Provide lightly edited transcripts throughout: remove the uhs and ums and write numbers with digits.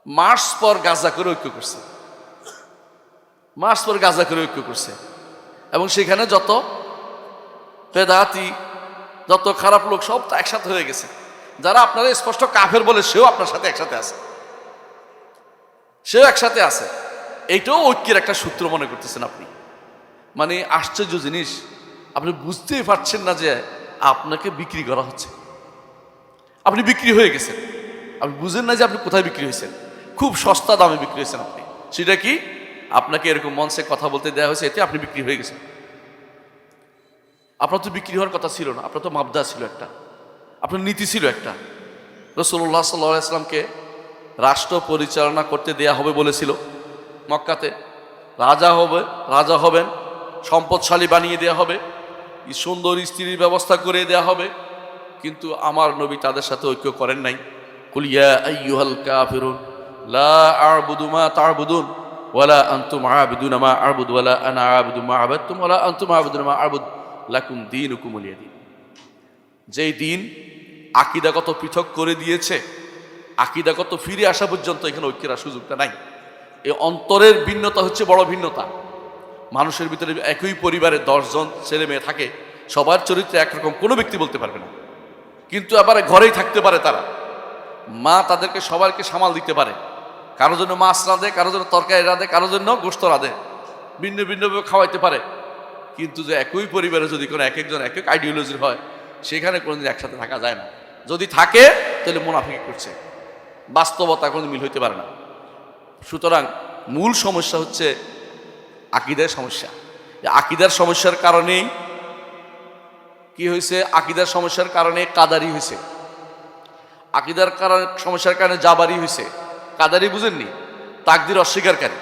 March পর গাজা করে ঐক্য করছে, মার্চ পর গাজা করে ঐক্য করছে। এবং সেখানে যত বেদাতি, যত খারাপ লোক সব তো একসাথে হয়ে গেছে। যারা আপনারা স্পষ্ট কাফের বলে সেও আপনার সাথে একসাথে আছে, সেও একসাথে আছে। এইটাও ঐক্যের একটা সূত্র মনে করতেছেন আপনি। মানে আশ্চর্য জিনিস, আপনি বুঝতেই পারছেন না যে আপনাকে বিক্রি করা হচ্ছে, আপনি বিক্রি হয়ে গেছেন। আপনি বুঝেন না যে আপনি কোথায় বিক্রি হয়েছেন, খুব সস্তা দামে বিক্রি হয়েছেন আপনি। সেটা কি? আপনাকে এরকম মঞ্চে কথা বলতে দেওয়া হয়েছে, এতে আপনি বিক্রি হয়ে গেছেন। আপনার তো বিক্রি হওয়ার কথা ছিল না, আপনার তো মাবদা ছিল একটা, আপনার নীতি ছিল একটা। রাসূলুল্লাহ সাল্লাল্লাহু আলাইহি ওয়াসাল্লামকে রাষ্ট্র পরিচালনা করতে দেয়া হবে বলেছিল মক্কাতে। রাজা হবেন, সম্পদশালী বানিয়ে দেয়া হবে, সুন্দর স্ত্রীর ব্যবস্থা করে দেয়া হবে। কিন্তু আমার নবী তাদের সাথে ঐক্য করেন নাই। কুল ইয়া আইয়ুহাল কাফিরুন লা আ'বুদু মা তা'বুদুন ওয়ালা আনতুম আ'বিদুনা মা আ'বুদু ওয়ালা আনা আ'বুদু মা আ'বাদতুম ওয়ালা আনতুম আ'বিদুনা মা আ'বুদু লাকুম দীনুকুম ওয়ালিয়া দীন। যেই দিন আকীদাগত পৃথক করে দিয়েছে, আকীদাগত ফিরে আসা পর্যন্ত এখানে ঐক্যের সুযোগটা নাই। এই অন্তরের ভিন্নতা হচ্ছে বড় ভিন্নতা। মানুষের ভিতরে একই পরিবারে 10 জন ছেলে মেয়ে থাকে, সবার চরিত্র একরকম কোনো ব্যক্তি বলতে পারবে না, কিন্তু আবার ঘরেই থাকতে পারে তারা। মা তাদেরকে সবাইকে সামাল দিতে পারে, কারোর জন্য মাছ রাঁধে, কারোর জন্য তরকারি রাঁধে, কারোর জন্য গোশত রাঁধে, ভিন্ন ভিন্নভাবে খাওয়াইতে পারে। কিন্তু যে একই পরিবারে যদি কোনো এক একজন এক এক আইডিওলজির হয়, সেখানে কোনোদিন একসাথে থাকা যায় না। যদি থাকে তাহলে মুনাফিকি করছে, বাস্তবতা কোনো মিল হইতে পারে না। সুতরাং মূল সমস্যা হচ্ছে আকীদার সমস্যা। আকীদার সমস্যার কারণেই কি হয়েছে? আকীদার সমস্যার কারণে কাদারি হয়েছে, আকীদার সমস্যার কারণে জাবারি হয়েছে। কাদারি বুঝেননি? তাকদির অস্বীকারী।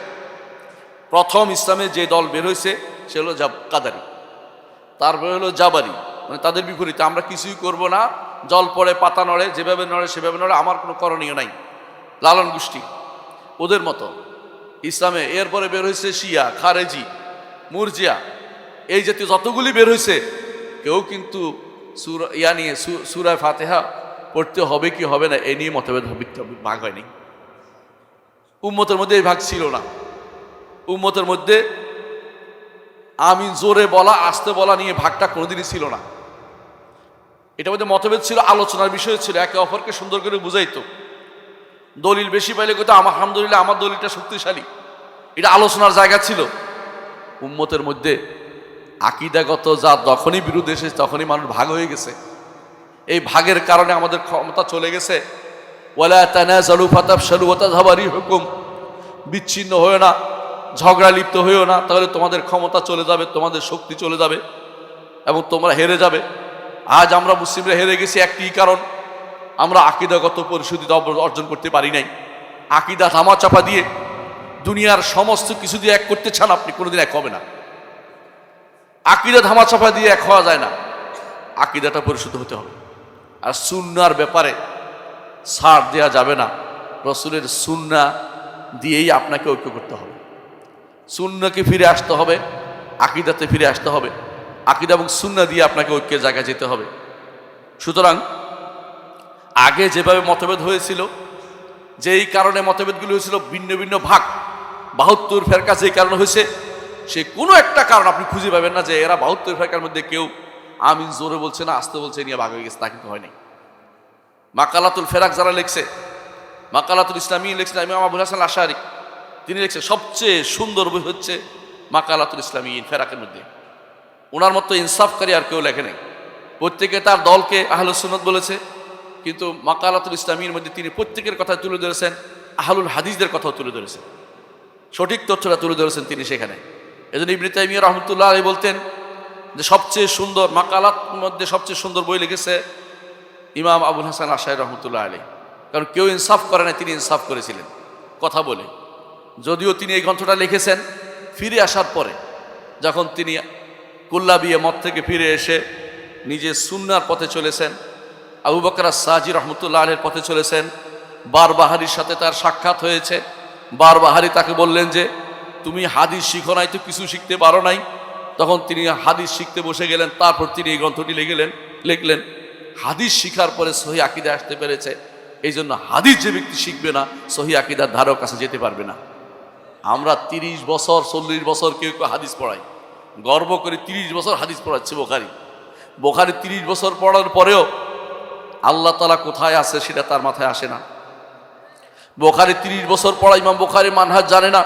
প্রথম ইসলামে যে দল বের হয়েছে সে হলো কাদারি, তারপরে হলো জাবারি, মানে তাদের বিপরীতে আমরা কিছুই করব না, জল পড়ে পাতা নড়ে, যেভাবে নড়ে সেভাবে নড়ে, আমার কোনো করণীয় নাই, লালন গোষ্ঠী ওদের মতো ইসলামে। এরপরে বের হয়েছে শিয়া, খারেজি, মুরজিয়া, এই জাতীয় যতগুলি বের হয়েছে, কেউ কিন্তু সূরা ফাতিহা পড়তে হবে কি হবে না এ নিয়ে মতভেদ ভাগ হয়নি। উম্মতের মধ্যে এই ভাগ ছিল না। উম্মতের মধ্যে আমিন জোরে বলা আস্তে বলা নিয়ে ভাগটা কোনোদিনই ছিল না। এটার মধ্যে মতভেদ ছিল, আলোচনার বিষয় ছিল, একে অপরকে সুন্দর করে বুঝাইতো। দলিল বেশি পাইলে কইতো আলহামদুলিল্লাহ আমার দলিলটা শক্তিশালী, এটা আলোচনার জায়গা ছিল। উম্মতের মধ্যে আকীদাগত যা যখনই বিরুদ্ধে এসেছে তখনই মানুষ ভাগ হয়ে গেছে। এই ভাগের কারণে আমাদের ক্ষমতা চলে গেছে। ওয়ালা তানাযালু ফাতাফশালু ওয়া তাযহাবা রিহুকুম, বিচ্ছিন্ন হয়েও না, ঝগড়া লিপ্ত হয়েও না, তাহলে তোমাদের ক্ষমতা চলে যাবে, তোমাদের শক্তি চলে যাবে এবং তোমরা হেরে যাবে। আজ আমরা মুসলিমরা হেরে গেছি একটি কারণ, আমরা আকীদাগত পরিশুদ্ধতা অর্জন করতে পারি নাই। আকীদা ধামাচাপা দিয়ে দুনিয়ার সমস্ত কিছু দিয়ে এক করতে চান, আপনি কোনোদিন এক হবে না। আকীদা ধামাচাপা দিয়ে এক হওয়া যায় না, আকীদাটা পরিশুদ্ধ হতে হবে। আর সুন্নাহর ব্যাপারে ছাড় দেওয়া যাবে না, রাসূলের সুন্নাহ দিয়েই আপনাকে ঐক্য করতে হবে। সুন্নাহকে ফিরে আসতে হবে, আকীদাতে ফিরে আসতে হবে, আকীদা এবং সুন্নাহ দিয়ে আপনাকে ঐক্যের জায়গায় যেতে হবে। সুতরাং আগে যেভাবে মতভেদ হয়েছিল, যেই কারণে মতভেদগুলি হয়েছিল ভিন্ন ভিন্ন ভাগ, 72 ফেরকা যেই কারণে হয়েছে, সে কোনো একটা কারণ আপনি খুঁজে পাবেন না যে এরা 72 ফেরকার মধ্যে কেউ আমিন জোরে বলছে না আস্তে বলছে নিয়ে ভাগ হয়ে গেছে, তা কিন্তু হয়নি। মাকালাতুল ফেরাক যারা লিখছে, মাকালাতুল ইসলামী লিখছে ইমাম আবুল হাসান আশআরী, তিনি লিখছে সবচেয়ে সুন্দর বই হচ্ছে মাকালাতুল ইসলামী ফেরাকের মধ্যে। ওনার মতো ইনসাফকারী আর কেউ লেখে নেই। প্রত্যেকে তার দলকে আহলুস সুন্নাত বলেছে, কিন্তু মাকালাতুল ইসলামীর মধ্যে তিনি প্রত্যেকের কথা তুলে ধরেছেন, আহলুল হাদিসদের কথাও তুলে ধরেছেন, সঠিক তথ্যটা তুলে ধরেছেন তিনি সেখানে। এজন্য ইবনে তাইমিয়া রাহমাতুল্লাহ আলাইহি বলতেন যে সবচেয়ে সুন্দর মাকালাত মধ্যে সবচেয়ে সুন্দর বই লিখেছে ইমাম আবুল হাসান আশআরী রাহমাতুল্লাহ আলাইহি। কারণ কেউ ইনসাফ করে না, তিনি ইনসাফ করেছিলেন কথা বলে। যদিও তিনি এই গ্রন্থটা লিখেছেন ফিরে আসার পরে, যখন তিনি কুল্লাবিয়া মত থেকে ফিরে এসে নিজে সুন্নাহর পথে চলেছেন, আবু বকর আস-সাজি রাহমাতুল্লাহ আলাইহির পথে চলেছেন। বারবাহারির সাথে তার সাক্ষাৎ হয়েছে। বারবাহারি তাকে বললেন যে তুমি হাদিস শিখো নাই, তো কিছু শিখতে পারো নাই। তখন তিনি হাদিস শিখতে বসে গেলেন। তারপর তিনি এই গ্রন্থটি লিখলেন। হাদিস শিখার পরে সহিহ আকীদা আসতে পেরেছে, এই জন্য হাদিস যে ব্যক্তি শিখবে না, সহি আকীদার ধারও কাছে যেতে পারবে না। আমরা 30 বছর 40 বছর কেউ কেউ হাদিস পড়াই, গর্ব করে 30 বছর হাদিস পড়াচ্ছে বোখারি 30 বছর পড়ার পরেও আল্লাহ তাআলা কোথায় আছে সেটা তার মাথায় আসে না। বোখারি 30 বছর পড়া ইমাম বোখারি মানহাজ জানে না।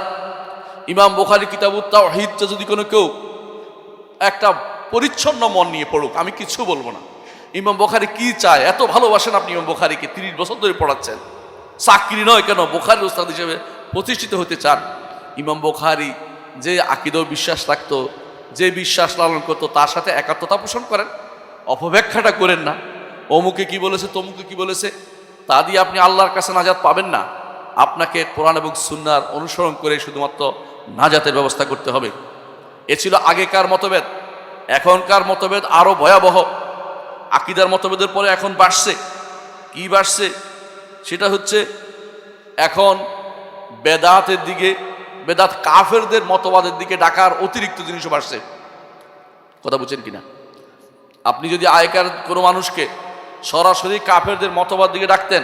ইমাম বোখারি কিতাবুত তাওহীদ যদি কোনো কেউ একটা পরিচ্ছন্ন মন নিয়ে পড়ুক, আমি কিছু বলবো না। ইমাম বোখারি কি চায়, এত ভালোবাসেন আপনি ইমাম বোখারিকে, 30 বছর ধরে পড়াচ্ছেন, চাকরি নয় কেন বোখারির উস্তাদ হিসেবে প্রতিষ্ঠিত হতে চান। ইমাম বোখারি যে আকীদায় বিশ্বাস রাখতো, যে বিশ্বাস লালন করতো, তার সাথে একাত্মতা পোষণ করেন, অপব্যাখ্যাটা করেন না। অমুকে কি বলেছে, তমুকে কি বলেছে, তা দিয়ে আপনি আল্লাহর কাছে নাজাত পাবেন না। আপনাকে কোরআন এবং সুন্নাহর অনুসরণ করে শুধুমাত্র নাজাতের ব্যবস্থা করতে হবে। এ ছিল আগেকার মতভেদ। এখনকার মতভেদ আরো ভয়াবহ। আকীদার মতভেদের পরে এখন বাড়ছে, কি বাড়ছে সেটা হচ্ছে এখন বেদাতের দিকে, বেদাত কাফেরদের মতবাদের দিকে ডাকার অতিরিক্ত জিনিসও বাড়ছে। কথা বুঝছেন কিনা? আপনি যদি আগেকার কোনো মানুষকে সরাসরি কাফেরদের মতবাদ দিকে ডাকতেন,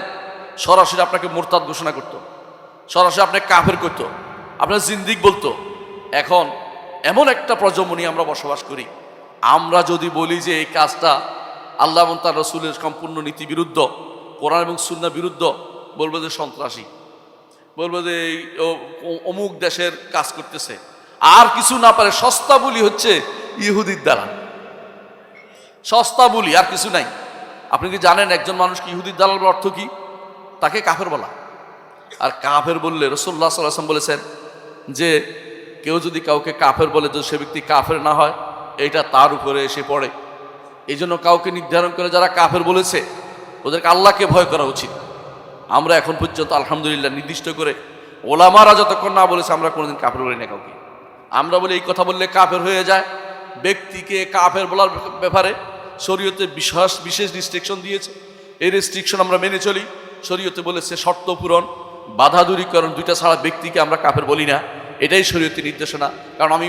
সরাসরি আপনাকে মুরতাদ ঘোষণা করত, সরাসরি আপনাকে কাফের করত, আপনার জিন্দিক বলতো। এখন এমন একটা প্রজন্মে আমরা বসবাস করি, আমরা যদি বলি যে এই কাজটা আল্লাহ এবং তার রসুলের সম্পূর্ণ নীতি বিরুদ্ধ, কোরআন এবং সুন্নাহ বিরুদ্ধ, বলবো যে সন্ত্রাসী, বলবো যে অমুক দেশের কাজ করতেছে। আর কিছু না পারে, সস্তা বুলি হচ্ছে ইহুদির দ্বারা, সস্তা বুলি, আর কিছু নাই। আপনি কি জানেন একজন মানুষকে ইহুদির দালাল অর্থ কি? তাকে কাফের বলা। আর কাফের বললে রাসূলুল্লাহ সাল্লাল্লাহু আলাইহি ওয়াসাল্লাম বলেছেন যে কেউ যদি কাউকে কাফের বলে, যদি সে ব্যক্তি কাফের না হয়, এইটা তার উপরে এসে পড়ে। এই জন্য কাউকে নির্ধারণ করে যারা কাফের বলেছে ওদেরকে আল্লাহকে ভয় করা উচিত। আমরা এখন পর্যন্ত আলহামদুলিল্লাহ নির্দিষ্ট করে ওলামারা যতক্ষণ না বলেছে আমরা কোনোদিন কাফের বলি না কাউকে। আমরা বলি এই কথা বললে কাফের হয়ে যায়। ব্যক্তিকে কাফের বলার ব্যাপারে শরীয়তে বিশেষ রেস্ট্রিকশন দিয়েছে। এই রেস্ট্রিকশন আমরা মেনে চলি। শরীয়তে বলেছে শর্ত পূরণ, বাধা দূরীকরণ, দুইটা ছাড়া ব্যক্তিকে আমরা কাফের বলি না। এটাই শরীয়তের নির্দেশনা। কারণ আমি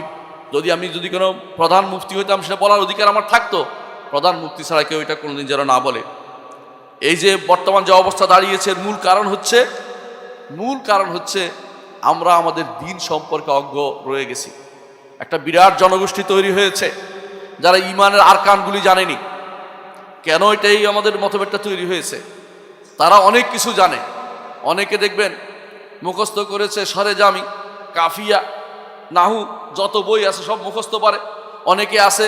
যদি কোনো প্রধান মুফতি হইতাম, সেটা বলার অধিকার আমার থাকতো। প্রধান মুফতি ছাড়া কেউ এটা কোনোদিন যেন না বলে। এই যে বর্তমান যে অবস্থা দাঁড়িয়েছে, মূল কারণ হচ্ছে আমরা আমাদের দিন সম্পর্কে অজ্ঞ রয়ে গেছি। একটা বিরাট জনগোষ্ঠী তৈরি হয়েছে যারা ইমানের আরকানগুলি জানেনি। কেন এটাই আমাদের মতভেদটা তৈরি হয়েছে? তারা অনেক কিছু জানে। অনেকে দেখবেন মুখস্থ করেছে সরেজামি, কাফিয়া, নাহু, যত বই আছে সব মুখস্থ পারে। অনেকে আছে,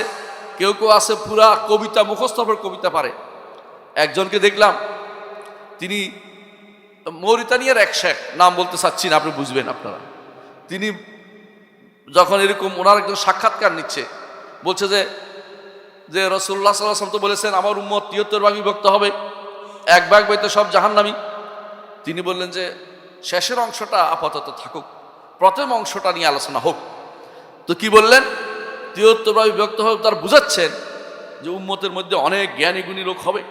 কেউ আছে পুরা কবিতা মুখস্থ পর কবিতা পারে। একজনকে দেখলাম, তিনি মৌরিতানিয়ার এক শেখ, নাম বলতে চাচ্ছি না, আপনি বুঝবেন আপনারা। তিনি যখন এরকম ওনার একজন সাক্ষাৎকার নিচ্ছে, বলছে যে রাসূলুল্লাহ সাল্লাল্লাহু আলাইহি ওয়াসাল্লাম তো বলেছেন আমার উম্মত ৭৩ ভাগে বিভক্ত হবে, এক ভাগ বইতে সব জাহান্নামী। তিনি বললেন যে শেষের অংশটা আপাতত থাকুক, প্রথম অংশটা নিয়ে আলোচনা হোক। তো কি বললেন? ৭৩ ভাগে বিভক্ত হবে, তার বুঝাচ্ছেন যে উম্মতের মধ্যে অনেক জ্ঞানী গুণী লোক হবে,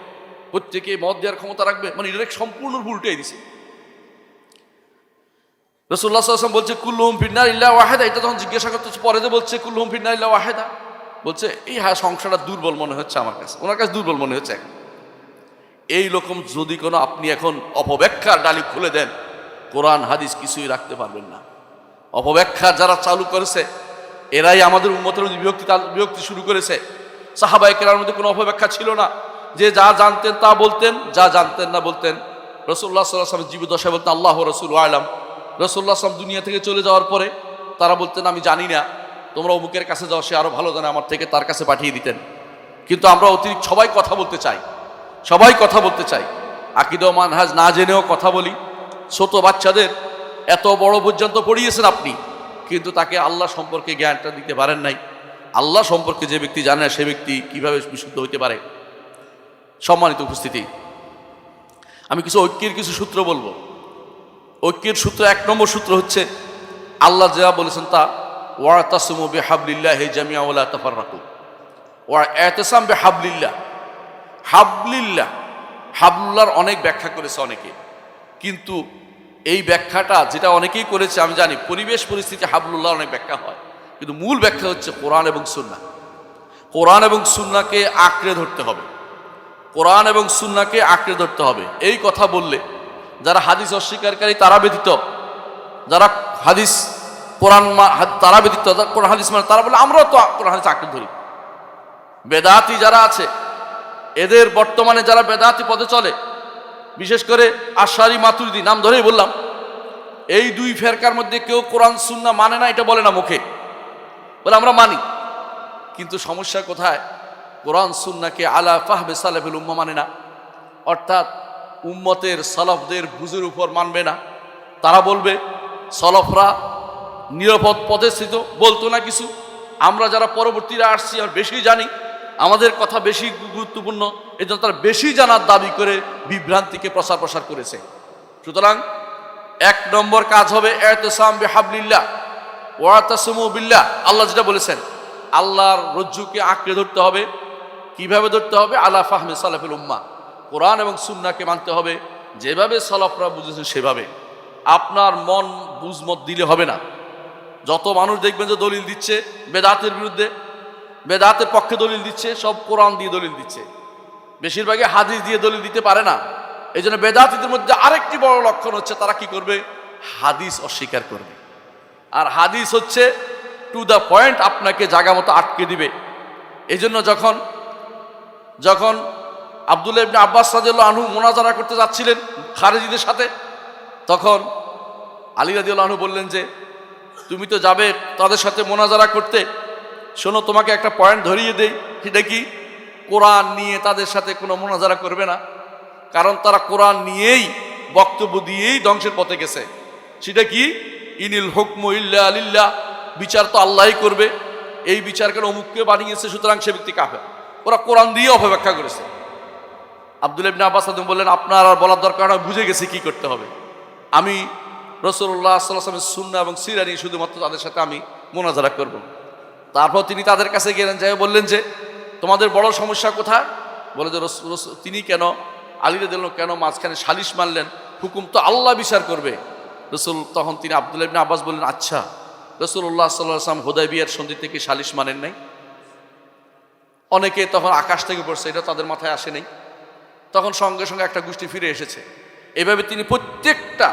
প্রত্যেকে মত দেওয়ার ক্ষমতা রাখবে। মানে এটা সম্পূর্ণ উল্টেই দিছে। রাসূলুল্লাহ সাল্লাল্লাহু আলাইহি ওয়াসাল্লাম বলছে কুল্লুহুম ফিন্নার ইল্লা ওয়াহিদা। এটা তখন জিজ্ঞাসা করতেছে, পরে যে বলছে কুল্লুহুম ফিন্নার ইল্লা ওয়াহিদা, বলছে এই সংসারটা দুর্বল মনে হচ্ছে আমার কাছে, ওনার কাছে দুর্বল মনে হচ্ছে। এই রকম যদি কোনো আপনি এখন অপব্যাখ্যার ডালি খুলে দেন, কোরআন হাদিস কিছুই রাখতে পারবেন না। অপব্যাখ্যা যারা চালু করেছে এরাই আমাদের উম্মতের বিভক্তি শুরু করেছে। সাহাবায়ে কেরামের মধ্যে কোনো অপব্যাখ্যা ছিল না, যে যা জানতেন তা বলতেন, যা জানতেন না বলতেন। রাসূলুল্লাহ সাল্লাল্লাহু আলাইহি ওয়াসাল্লাম জীবদ্দশায় বলতেন আল্লাহ ওয়া রাসূলুহু আ'লাম। রাসূলুল্লাহ সাল্লাল্লাহু আলাইহি ওয়াসাল্লাম দুনিয়া থেকে চলে যাওয়ার পরে তারা বলতেন আমি জানি না, তোমরা অমুকের কাছে যাও, সে আরো ভালো জানে আমার থেকে, তার কাছে পাঠিয়ে দিতেন। কিন্তু আমরা অতিরিক্ত সবাই কথা বলতে চাই, আকীদা ও মানহাজ না জেনেও কথা বলি। ছোট বাচ্চাদের এত বড় পর্যন্ত পড়িয়েছেন আপনি, কিন্তু তাকে আল্লাহ সম্পর্কে জ্ঞানটা দিতে পারেন নাই। আল্লাহ সম্পর্কে যে ব্যক্তি জানে না, সে ব্যক্তি কিভাবে বিশুদ্ধ হইতে পারে? সম্মানিত উপস্থিতি, আমি ঐক্যের কিছু সূত্র বলবো। ঐক্যের সূত্র, 1 নম্বর সূত্র হচ্ছে আল্লাহ যা বলেছেন তা, ওয়াতাসিমু বিহাবলিল্লাহি জামিআ ওয়া লা তাফাররাকু। ওয়াতাসাম বিহাবলিল্লাহ, হাবলুল্লাহর অনেক ব্যাখ্যা করেছে অনেকে, কিন্তু এই ব্যাখ্যাটা যেটা অনেকেই করেছে আমি জানি, পরিবেশ পরিস্থিতি হাবলুল্লাহ অনেক ব্যাখ্যা হয়, কিন্তু মূল ব্যাখ্যা হচ্ছে কোরআন এবং সুন্নাহ। কোরআন এবং সুন্নাহকে আঁকড়ে ধরতে হবে। কোরআন এবং সুন্নাহকে আঁকড়ে ধরতে হবে। এই কথা বললে যারা হাদিস অস্বীকারী তারা ব্যতীত, যারা হাদিস কোরআন তারা ব্যতীত কোরআন হাদিস মানে তারা বলে আমরাও তো কোরআন হাদিস আঁকড়ে ধরি। বেদাতি যারা আছে, এদের বর্তমানে যারা বেদাতি পথে চলে, বিশেষ করে আশারি মাতুরিদি নাম ধরেই বললাম, এই দুই ফেরকার মধ্যে কেউ কোরআন সুন্নাহ মানে না, এটা বলে না মুখে, বলে আমরা মানি। কিন্তু সমস্যা কোথায়? কোরআন সুন্নাহকে আলা ফাহবে সালাফিল উম্মাহ মানে না, অর্থাৎ উম্মতের সালাফদের বুঝের উপর মানবে না। তারা বলবে সালাফরা নিরাপদ পথে স্থিত, বলতো না কিছু, আমরা যারা পরবর্তীরা আসছি আর বেশি জানি, আমাদের কথা বেশি গুরুত্বপূর্ণ, এই জন্য তারা বেশি জানার দাবি করে বিভ্রান্তিকে প্রসার করেছে। সুতরাং 1 নম্বর কাজ হবে ইতিসাম বিহাবলিল্লাহ ওয়া তাসমু বিল্লাহ। আল্লাহ যেটা বলেছেন, আল্লাহর রজ্জুকে আঁকড়ে ধরতে হবে। কিভাবে ধরতে হবে? আলা ফাহমি সালাফিল উম্মাহ, কোরআন এবং সুন্নাহকে মানতে হবে যেভাবে সালাফরা বুঝেছেন সেভাবে। আপনার মন বুঝমত দিলে হবে না। যত মানুষ দেখবেন যে দলিল দিচ্ছে বেদাতের বিরুদ্ধে, বেদাতের পক্ষে দলিল দিচ্ছে, সব কোরআন দিয়ে দলিল দিচ্ছে, বেশিরভাগই হাদিস দিয়ে দলিল দিতে পারে না। এই জন্য বেদাতীদের মধ্যে আরেকটি বড় লক্ষণ হচ্ছে তারা কি করবে? হাদিস অস্বীকার করবে। আর হাদিস হচ্ছে টু দ্য পয়েন্ট, আপনাকে জায়গা মতো আটকে দিবে। এই জন্য যখন আব্দুল্লাহ ইবনে আব্বাস রাদিয়াল্লাহু আনহু মুনাজারা করতে যাচ্ছিলেন খারেজিদের সাথে, তখন আলী রাদিয়াল্লাহু আনহু বললেন যে তুমি তো যাবে তাদের সাথে মুনাজারা করতে, শোনো তোমাকে একটা পয়েন্ট ধরিয়ে দেই, সেটা কি? কোরআন নিয়ে তাদের সাথে কোনো মুনাজারা করবে না, কারণ তারা কোরআন নিয়েই বক্তব্য দিয়েই ধ্বংসের পথে গেছে। সেটা কি? ইনিল হুকমু ইল্লা লিল্লাহ, বিচার তো আল্লাহই করবে, এই বিচার কেন অমুককে বানিয়েছে, সুতরাং সে ব্যক্তি কাফের। ওরা কোরআন দিয়ে অপব্যাখ্যা করেছে। আব্দুল্লাহ ইবনে আব্বাস বললেন আপনার আর বলার দরকার না, বুঝে গেছি কি করতে হবে। আমি রাসূলুল্লাহ সাল্লাল্লাহু আলাইহি ওয়াসাল্লামের সুন্নাহ এবং সিরা নিয়ে শুধুমাত্র তাদের সাথে আমি মুনাজারা করব। তারপর তিনি তাদের কাছে গেলেন, যাই বললেন যে তোমাদের বড় সমস্যা কোথায়? বলে যে তিনি কেন, আলী রাদিয়াল্লাহু কেন মাঝখানে সালিশ মানলেন? হুকুম তো আল্লাহ বিচার করবে। তখন তিনি আব্দুল্লাহ ইবনে আব্বাস বললেন, আচ্ছা রাসূলুল্লাহ সাল্লাল্লাহু আলাইহি ওয়াসাল্লাম হুদায়বিয়ার সন্ধি থেকে সালিশ মানেন নাই? অনেকে তখন আকাশ থেকে পড়ছে, এটা তাদের মাথায় আসে নাই। তখন সঙ্গে সঙ্গে একটা গোষ্ঠী ফিরে এসেছে। এভাবে তিনি প্রত্যেকটা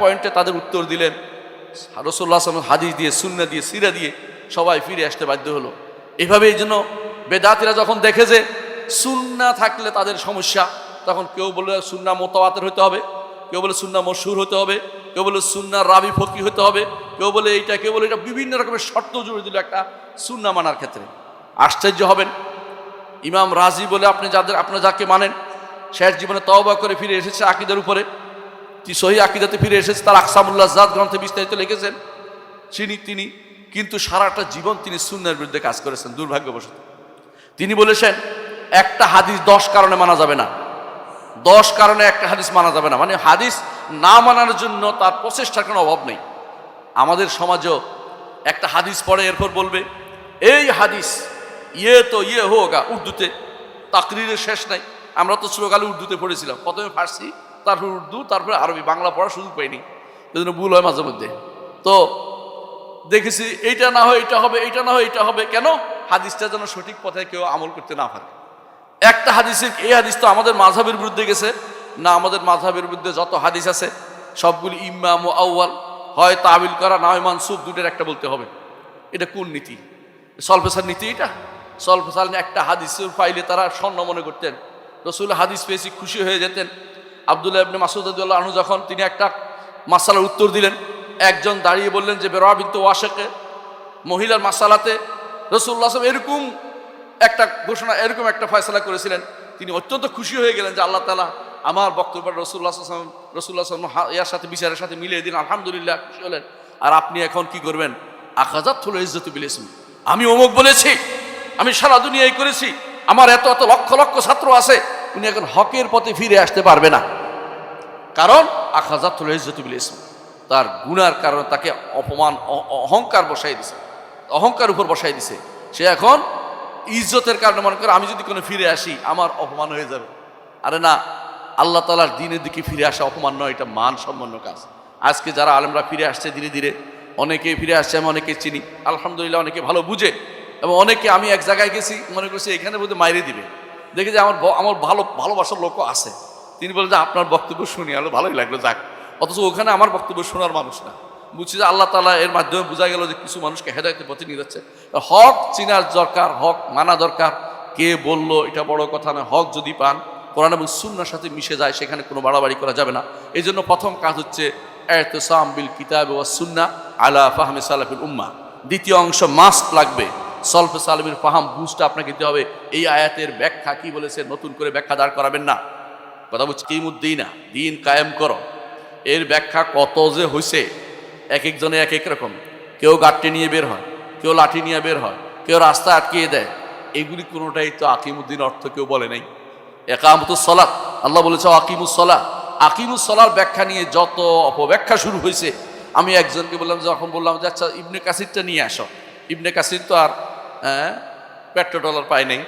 পয়েন্টে তাদের উত্তর দিলেন। রাসূলুল্লাহ সাল্লাল্লাহু আলাইহি ওয়াসাল্লাম হাদিস দিয়ে, সুন্নাহ দিয়ে, সিরা দিয়ে সবাই ফিরে আসতে বাধ্য হলো। এভাবে এই জন্য বেদাতীরা যখন দেখে যে সুন্নাহ থাকলে তাদের সমস্যা, তখন কেউ বলে সুন্নাহ মুতাওয়াতির হতে হবে, কেউ বলে সুন্নাহ মশহুর হতে হবে, কেউ বলে সুন্নাহ রাবি ফকি হতে হবে, কেউ বলে এইটা, কেউ বলে এটা, বিভিন্ন রকমের শর্ত জুড়ে দিল একটা সুন্নাহ মানার ক্ষেত্রে। আশ্চর্য হবেন, ইমাম রাজি বলে আপনারা যাকে মানেন, শেষ জীবনে তওবা করে ফিরে এসেছে আকীদার উপরে, সহিহ আকীদাতে ফিরে এসেছে, তার আকসামুল্লাহ জাত গ্রন্থে বিস্তারিত লিখেছেন তিনি, কিন্তু সারাটা জীবন তিনি সুন্নাহর বিরুদ্ধে কাজ করেছেন দুর্ভাগ্যবশত। তিনি বলেছেন একটা হাদিস 10 কারণে মানা যাবে না, 10 কারণে একটা হাদিস মানা যাবে না, মানে হাদিস না মানার জন্য তার প্রচেষ্টার কোনো অভাব নেই। আমাদের সমাজেও একটা হাদিস পড়ে এরপর বলবে এই হাদিস ইয়ে হোগা, উর্দুতে তাকরিরের শেষ নাই। আমরা তো ছোটকালে উর্দুতে পড়েছিলাম, প্রথমে ফার্সি, তারপর উর্দু, তারপরে আরবি, বাংলা পড়ার সুযোগ পাইনি, এজন্য ভুল হয় মাঝে মধ্যে। তো দেখেছি এইটা না হয় এটা হবে, এইটা না হয় এটা হবে, কেন? হাদিসটা যেন সঠিক পথে কেউ আমল করতে না পারে। একটা হাদিসের, এই হাদিস তো আমাদের মাযহাবের বিরুদ্ধে গেছে না, আমাদের মাযহাবের বিরুদ্ধে যত হাদিস আছে সবগুলি ইম্মা মুআওয়াল, হয় তাবিল করা, না হয় মানসুব, দুটোর একটা বলতে হবে। এটা কোন নীতি? সলফেসার নীতি এটা? সলফেসার একটা হাদিসের পাইলে তারা স্বর্ণ মনে করতেন, রাসূল হাদিস পেয়েছি খুশি হয়ে যেতেন। আব্দুল্লাহ ইবনে মাসউদ রাদিয়াল্লাহু আনহু যখন তিনি একটা মাসালার উত্তর দিলেন, একজন দাঁড়িয়ে বললেন যে বেরা বিনতে ওয়াশিকে মহিলার মাসালাতে রাসূলুল্লাহ সাল্লাল্লাহু আলাইহি ওয়াসাল্লাম এরকম একটা ঘোষণা, এরকম একটা ফয়সালা করেছিলেন। তিনি অত্যন্ত খুশি হয়ে গেলেন যে আল্লাহ তাআলা আমার বক্তব্য রাসূলুল্লাহ সাল্লাল্লাহু আলাইহি ওয়াসাল্লাম এর সাথে বিচারের সাথে মিলিয়ে দিন, আলহামদুলিল্লাহ, খুশি হলেন। আর আপনি এখন কি করবেন? আখাযাতুল ইজ্জাতু বিল ইসম, আমি অমুক বলেছি, আমি সারা দুনিয়ায় করেছি, আমার এত এত লক্ষ লক্ষ ছাত্র আছে, উনি এখন হকের পথে ফিরে আসতে পারবে না, কারণ আখাযাতুল ইজ্জাতু বিল ইসম, তার গুনার কারণে তাকে অপমান, অহংকার বসাই দিছে, অহংকার উপর বসাই দিছে। সে এখন ইজ্জতের কারণে মনে করে আমি যদি কোনো ফিরে আসি আমার অপমান হয়ে যাবে। আরে না, আল্লাহ তাআলার দ্বীনের দিকে ফিরে আসা অপমান নয়, এটা মান সম্পন্ন কাজ। আজকে যারা আলেমরা ফিরে আসছে ধীরে ধীরে, অনেকেই ফিরে আসছে, আমি অনেকে চিনি আলহামদুলিল্লাহ, অনেকে ভালো বুঝে, এবং অনেকে, আমি এক জায়গায় গেছি মনে করছি এখানে বোধহয় মাইরে দিবে, দেখে যে আমার ভালোবাসার লোকও আছে, তিনি বলেন যে আপনার বক্তব্য শুনি, আলো ভালোই লাগলো, যাক। অথচ ওখানে আমার বক্তব্য শোনার মানুষ না। বুঝছি যে আল্লাহ তাআলা এর মাধ্যমে বোঝা গেল যে কিছু মানুষকে হেদায়েতের পথে নিয়ে যাচ্ছে। হক চিনার দরকার, হক মানা দরকার। কে বলল এটা বড় কথা না, হক যদি পান কোরআন এবং সুন্নাহর সাথে মিশে যায়, সেখানে কোনো বাড়াবাড়ি করা যাবে না। এই জন্য প্রথম কাজ হচ্ছে ইতিসাম বিল কিতাব ওয়াস সুন্নাহ আলা ফাহমি সালাফিল উম্মাহ। দ্বিতীয় অংশ মাস্ট লাগবে, সলফে সালাফির ফাহাম, বুঝটা আপনাকে দিতে হবে। এই আয়াতের ব্যাখ্যা কি বলেছে, নতুন করে ব্যাখ্যা দাঁড় করাবেন না। কথা বলছি কিমুদ্দিনা, দিন কায়েম করো, এর ব্যাখ্যা কত যে হয়েছে, এক একজনে এক এক রকম। কেউ গাঁটটি নিয়ে বের হয়, কেউ লাঠি নিয়ে বের হয়, কেউ রাস্তা আটকিয়ে দেয়। এগুলি কোনোটাই তো আকিমুদ্দিন অর্থ কেউ বলে নাই। একামতুস সালাত, আল্লাহ বলেছে আকিমুস সালাহ। আকিমুস সালাহর ব্যাখ্যা নিয়ে যত অপব্যাখ্যা শুরু হয়েছে। আমি একজনকে বললাম, যখন বললাম যে আচ্ছা ইবনে কাসিরটা নিয়ে আসো, ইবনে কাসির তো আর $1 পায় নাই,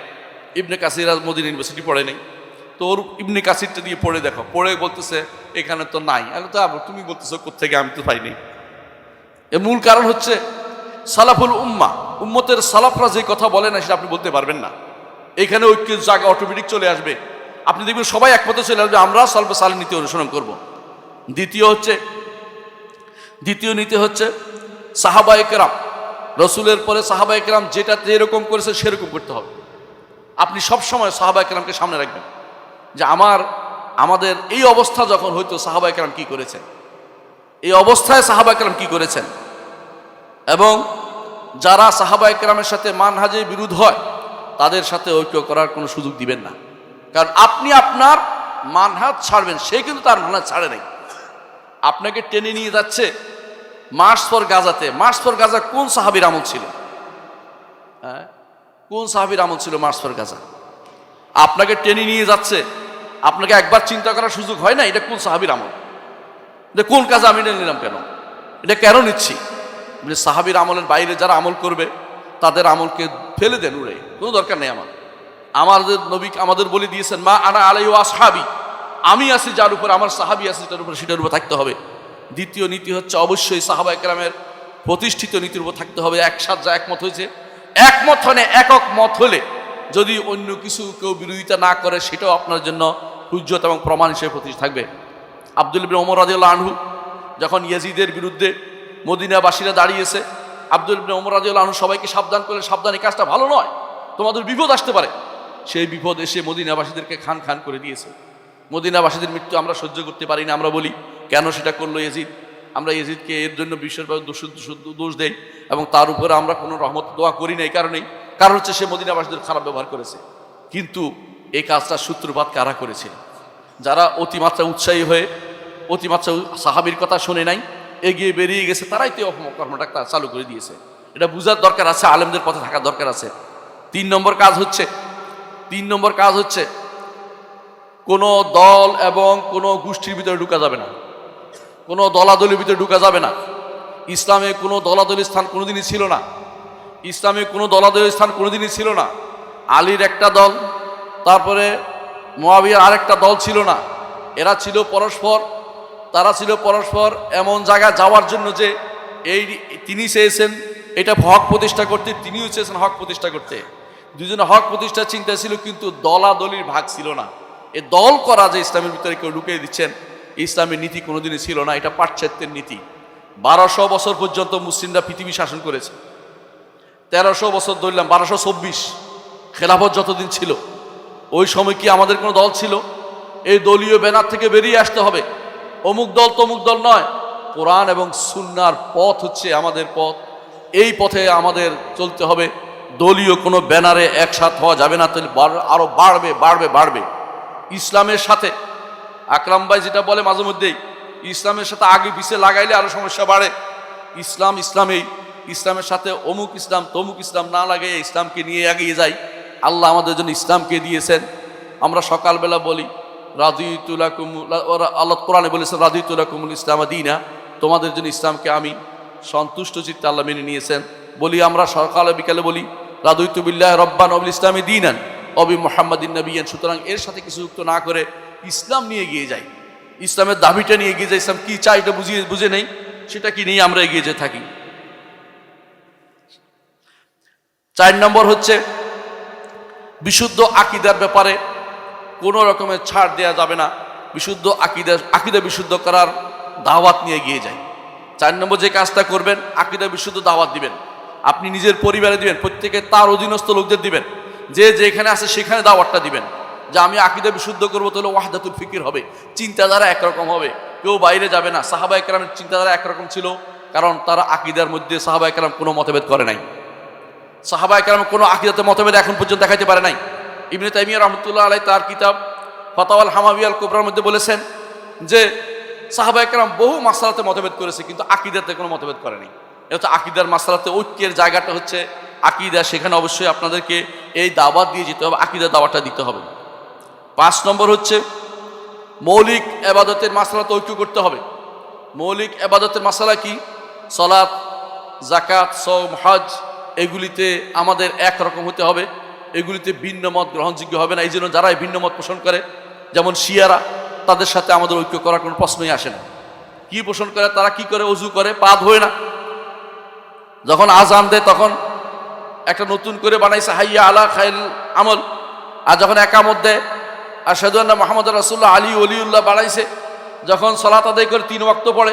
ইবনে কাসির আর মদিনা ইউনিভার্সিটি পড়ে নাই, তো ওর ইবনে কাসিরটা দিয়ে পড়ে দেখো, পড়ে বলতেছে এখানে তো নাই। আমি তো তুমি বলতেছো কোত্থেকে, আমি তো পাইনি। এর মূল কারণ হচ্ছে সালাফুল উম্মাহ, উম্মতের সালাফরা যে কথা বলে না সেটা আপনি বলতে পারবেন না। এখানে ঐক্যের জায়গা অটোমেটিক চলে আসবে, আপনি দেখবেন সবাই একমতে চলে আসবে, আমরা সালফে সালেহ নীতি অনুসরণ করব। দ্বিতীয় নীতি হচ্ছে সাহাবায়ে কেরাম, রসুলের পরে সাহাবায়ে কেরাম যেটা যেরকম করেছে সেরকম করতে হবে। আপনি সবসময় সাহাবায়ে কেরামকে সামনে রাখবেন, যে আমাদের এই অবস্থা যখন হয়তো সাহাবায়ে কেরাম কি করেছেন, এই অবস্থায় সাহাবায়ে কেরাম কি করেছেন, এবং যারা সাহাবায়ে কেরামের সাথে মানহাজে বিরোধ হয় তাদের সাথে ঐক্য করার কোনো সুযোগ দিবেন না। কারণ আপনি আপনার মানহাজ ছাড়বেন, সে কিন্তু তার মানহাজ ছাড়ে নাই। আপনাকে টেনে নিয়ে যাচ্ছে মার্চ ফর গাজাতে। মার্চ ফর গাজা কোন সাহাবীর আমল ছিল? হ্যাঁ, কোন সাহাবীর আমল ছিল মার্চ ফর গাজা? আপনাকে টেনে নিয়ে যাচ্ছে, আপনাকে একবার চিন্তা করার সুযোগ হয় না এটা কোন সাহাবীর আমল, এটা কোন কাজে আমি নিলাম, কেন এটা কেন নিচ্ছি? সাহাবীর আমলের বাইরে যারা আমল করবে তাদের আমলকে ফেলে দেন, উড়ে, কোনো দরকার নেই। আমাদের নবী আমাদের বলে দিয়েছেন, মা আনা আলাইহি ওয়া আসহাবি, আমি আছি যার উপর, আমার সাহাবী আছে যার উপর, সেটার উপর থাকতে হবে। দ্বিতীয় নীতি হচ্ছে অবশ্যই সাহাবায়ে কেরামের প্রতিষ্ঠিত নীতির উপর থাকতে হবে। একসাথে যা একমত হয়েছে, একমত হলে, একক মত হলে যদি অন্য কিছু কেউ বিরোধিতা না করে সেটাও আপনার জন্য হুজ্জত এবং প্রমাণ হিসেবে প্রতিষ্ঠিত থাকবে। আব্দুল ইবনে ওমর রাদিয়াল্লাহু আনহু যখন ইয়াজিদের বিরুদ্ধে মদিনাবাসীরা দাঁড়িয়েছে, আব্দুল ইবনে ওমর রাদিয়াল্লাহু আনহু সবাইকে সাবধান করলেন, সাবধান, এই কাজটা ভালো নয়, তোমাদের বিপদ আসতে পারে। সেই বিপদ এসে মদিনাবাসীদেরকে খান খান করে দিয়েছে। মদিনাবাসীদের মৃত্যু আমরা সহ্য করতে পারি না, আমরা বলি কেন সেটা করলো ইয়াজিদ। আমরা ইয়াজিদকে এর জন্য বিশেষভাবে দোষ দেই এবং তার উপরে আমরা কোনো রহমত দোয়া করি না। এই কারণ হচ্ছে সে মদিনাবাসীদের খারাপ ব্যবহার করেছে। কিন্তু এই কাজটা সূত্রপাত কারা করেছিল? যারা অতিমাত্রা উৎসাহী হয়ে অতিমাত্রা সাহাবীর কথা শুনে নাই, এগিয়ে বেরিয়ে গেছে, তারাই তো কর্মটা চালু করে দিয়েছে। এটা বুঝার দরকার আছে, আলেমদের পথে থাকার দরকার আছে। তিন নম্বর কাজ হচ্ছে কোনো দল এবং কোনো গোষ্ঠীর ভিতরে ঢুকা যাবে না, কোনো দলাদলির ভিতরে ঢুকা যাবে না। ইসলামে কোনো দলাদলির স্থান কোনোদিনই ছিল না। ইসলামে কোনো দলাদলির স্থান কোনোদিনই ছিল না। আলীর একটা দল, তারপরে মুয়াবিয়ার আরেকটা দল ছিল না। তারা ছিল পরস্পর এমন জায়গায় যাওয়ার জন্য যে তিনি চেয়েছেন এটা হক প্রতিষ্ঠা করতে, তিনিও চেয়েছেন হক প্রতিষ্ঠা করতে। দুজনে হক প্রতিষ্ঠার চিন্তা ছিল, কিন্তু দলাদলির ভাগ ছিল না। এ দল করা যে ইসলামের ভিতরে কেউ ঢুকিয়ে দিচ্ছেন, ইসলামের নীতি কোনোদিনই ছিল না, এটা পাশ্চাত্যের নীতি। 1200 বছর পর্যন্ত মুসলিমরা পৃথিবী শাসন করেছে। 1300 বছর ধরলাম, 1224 খেলাফত যতদিন ছিল, ওই সময় কি আমাদের কোনো দল ছিল? এই দলীয় ব্যানার থেকে বেরিয়ে আসতে হবে, অমুক দল তমুক দল নয়। কোরআন এবং সুন্নাহর পথ হচ্ছে আমাদের পথ, এই পথে আমাদের চলতে হবে। দলীয় কোনো ব্যানারে একসাথ হওয়া যাবে না, তাহলে আরো বাড়বে। ইসলামের সাথে আকরাম ভাই যেটা বলে মাঝে মধ্যেই, ইসলামের সাথে আগে পিছিয়ে লাগাইলে আরো সমস্যা বাড়ে। ইসলামের সাথে অমুক ইসলাম তমুক ইসলাম না লাগাই ইসলামকে নিয়ে এগিয়ে যাই। আল্লাহ আমাদের জন্য ইসলামকে দিয়েছেন। আমরা সকালবেলা বলি রাদিতু লাকুম, আল্লাহ কোরআনে বলেছেন রাদিতু লাকুমুল ইসলাম দীনা, তোমাদের জন্য ইসলামকে আমি সন্তুষ্ট চিত্তে আল্লাহ মেনে নিয়েছেন। বলি আমরা সকালে বিকালে বলি রাদিতু বিল্লাহি রাব্বান ওয়া বিল ইসলামি দীনান ওয়া বি মুহাম্মাদিন নাবিয়্যান। সুতরাং এর সাথে কিছু যুক্ত না করে ইসলাম নিয়ে এগিয়ে যাই, ইসলামের দাবিটা নিয়ে এগিয়ে যাই। ইসলাম কি চাই এটা বুঝে নেই, সেটা কি নিয়ে আমরা এগিয়ে যেতে থাকি। 4 নম্বর হচ্ছে বিশুদ্ধ আকীদার ব্যাপারে কোনো রকমের ছাড় দেওয়া যাবে না। বিশুদ্ধ আকীদা বিশুদ্ধ করার দাওয়াত নিয়ে গিয়ে যায়। 4 নম্বর যে কাজটা করবেন, আকীদা বিশুদ্ধ দাওয়াত দিবেন। আপনি নিজের পরিবারে দিবেন, প্রত্যেকে তার অধীনস্থ লোকদের দিবেন, যে যেখানে আছে সেখানে দাওয়াতটা দিবেন যে আমি আকীদা বিশুদ্ধ করবো, তাহলে ওয়াহদাতুল ফিকির হবে, চিন্তাধারা একরকম হবে, কেউ বাইরে যাবে না। সাহাবায়ে কেরামের চিন্তাধারা একরকম ছিল, কারণ তারা আকীদার মধ্যে সাহাবায়ে কেরাম কোনো মতভেদ করে নাই। সাহাবায়ে কেরাম কোনো আকীদাতে মতভেদ এখন পর্যন্ত দেখাইতে পারে নাই। ইবনে তাইমিয়া রাহমাতুল্লাহ আলাইহি তার কিতাব ফাতাওয়াল হামাবিয়াল কুবরার মধ্যে বলেছেন যে সাহাবায়ে কেরাম বহু মাসআলাতে মতভেদ করেছে, কিন্তু আকীদাতে কোনো মতভেদ করে নাই। এটা আকীদার মাসআলাতে ঐক্যের জায়গাটা হচ্ছে আকীদা, সেখানে অবশ্যই আপনাদেরকে এই দাওয়াত দিয়ে যেতে হবে, আকীদার দাওয়াতটা দিতে হবে। 5 নম্বর হচ্ছে মৌলিক ইবাদতের মাসআলাতে ঐক্য করতে হবে। মৌলিক ইবাদতের মাসআলা কি? সালাত, যাকাত, সওম, হজ, এগুলিতে আমাদের একরকম হতে হবে, এগুলিতে ভিন্ন মত গ্রহণযোগ্য হবে না। এই জন্য যারা ভিন্ন মত পোষণ করে, যেমন শিয়ারা, তাদের সাথে আমাদের ঐক্য করার কোনো প্রশ্নই আসে না। কি পোষণ করে তারা? কি করে? ওযু করে, পা ধোয় না। যখন আজান দেয় তখন একটা নতুন করে বানাইছে হাইয়া আলা খায়রুল আমল, আর যখন একামত দেয় আশহাদু আন্না মুহাম্মাদুর রাসূলুল্লাহ আলী ওলিউল্লাহ বানাইছে, যখন সালাত আদায় করে 3 ওয়াক্ত পড়ে।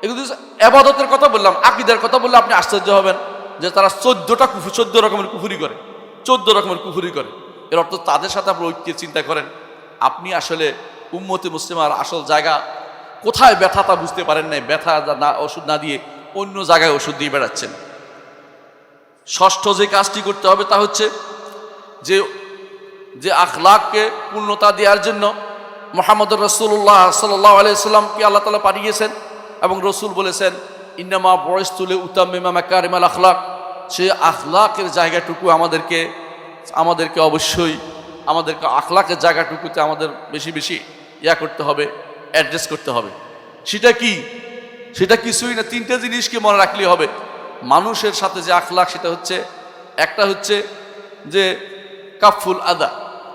এগুলো ইবাদতের কথা বললাম। আকীদার কথা বললে আপনি আশ্চর্য হবেন যে তারা 14 রকমের কুফরি করে, 14 রকমের কুফরি করে। এর অর্থ তাদের সাথে আপনি ঐক্যের চিন্তা করেন। আপনি আসলে উম্মতে মুসলিমার আসল জায়গা কোথায় ব্যথা তা বুঝতে পারেন নাই। ব্যথা না ওষুধ না দিয়ে অন্য জায়গায় ওষুধ দিয়ে বেড়াচ্ছেন। 6ষ্ঠ যে কাজটি করতে হবে তা হচ্ছে যে আখলাককে পূর্ণতা দেওয়ার জন্য মুহাম্মদুর রাসূলুল্লাহ সাল্লাল্লাহু আলাইহি সাল্লামকে আল্লাহ তাআলা পাঠিয়েছেন, এবং রসুল বলেছেন ইন্নামা বুইসতু লিউতাম্মিমা মাকারিমাল আখলাক। সে আখলাকের জায়গাটুকু আমাদেরকে অবশ্যই আমাদেরকে আখলাকের জায়গাটুকুতে আমাদের বেশি বেশি করতে হবে, অ্যাড্রেস করতে হবে। সেটা কি? সেটা কিছুই না, 3টে জিনিসকে মনে রাখলেই হবে। মানুষের সাথে যে আখলাক, সেটা হচ্ছে, একটা হচ্ছে যে কাফুল আদা,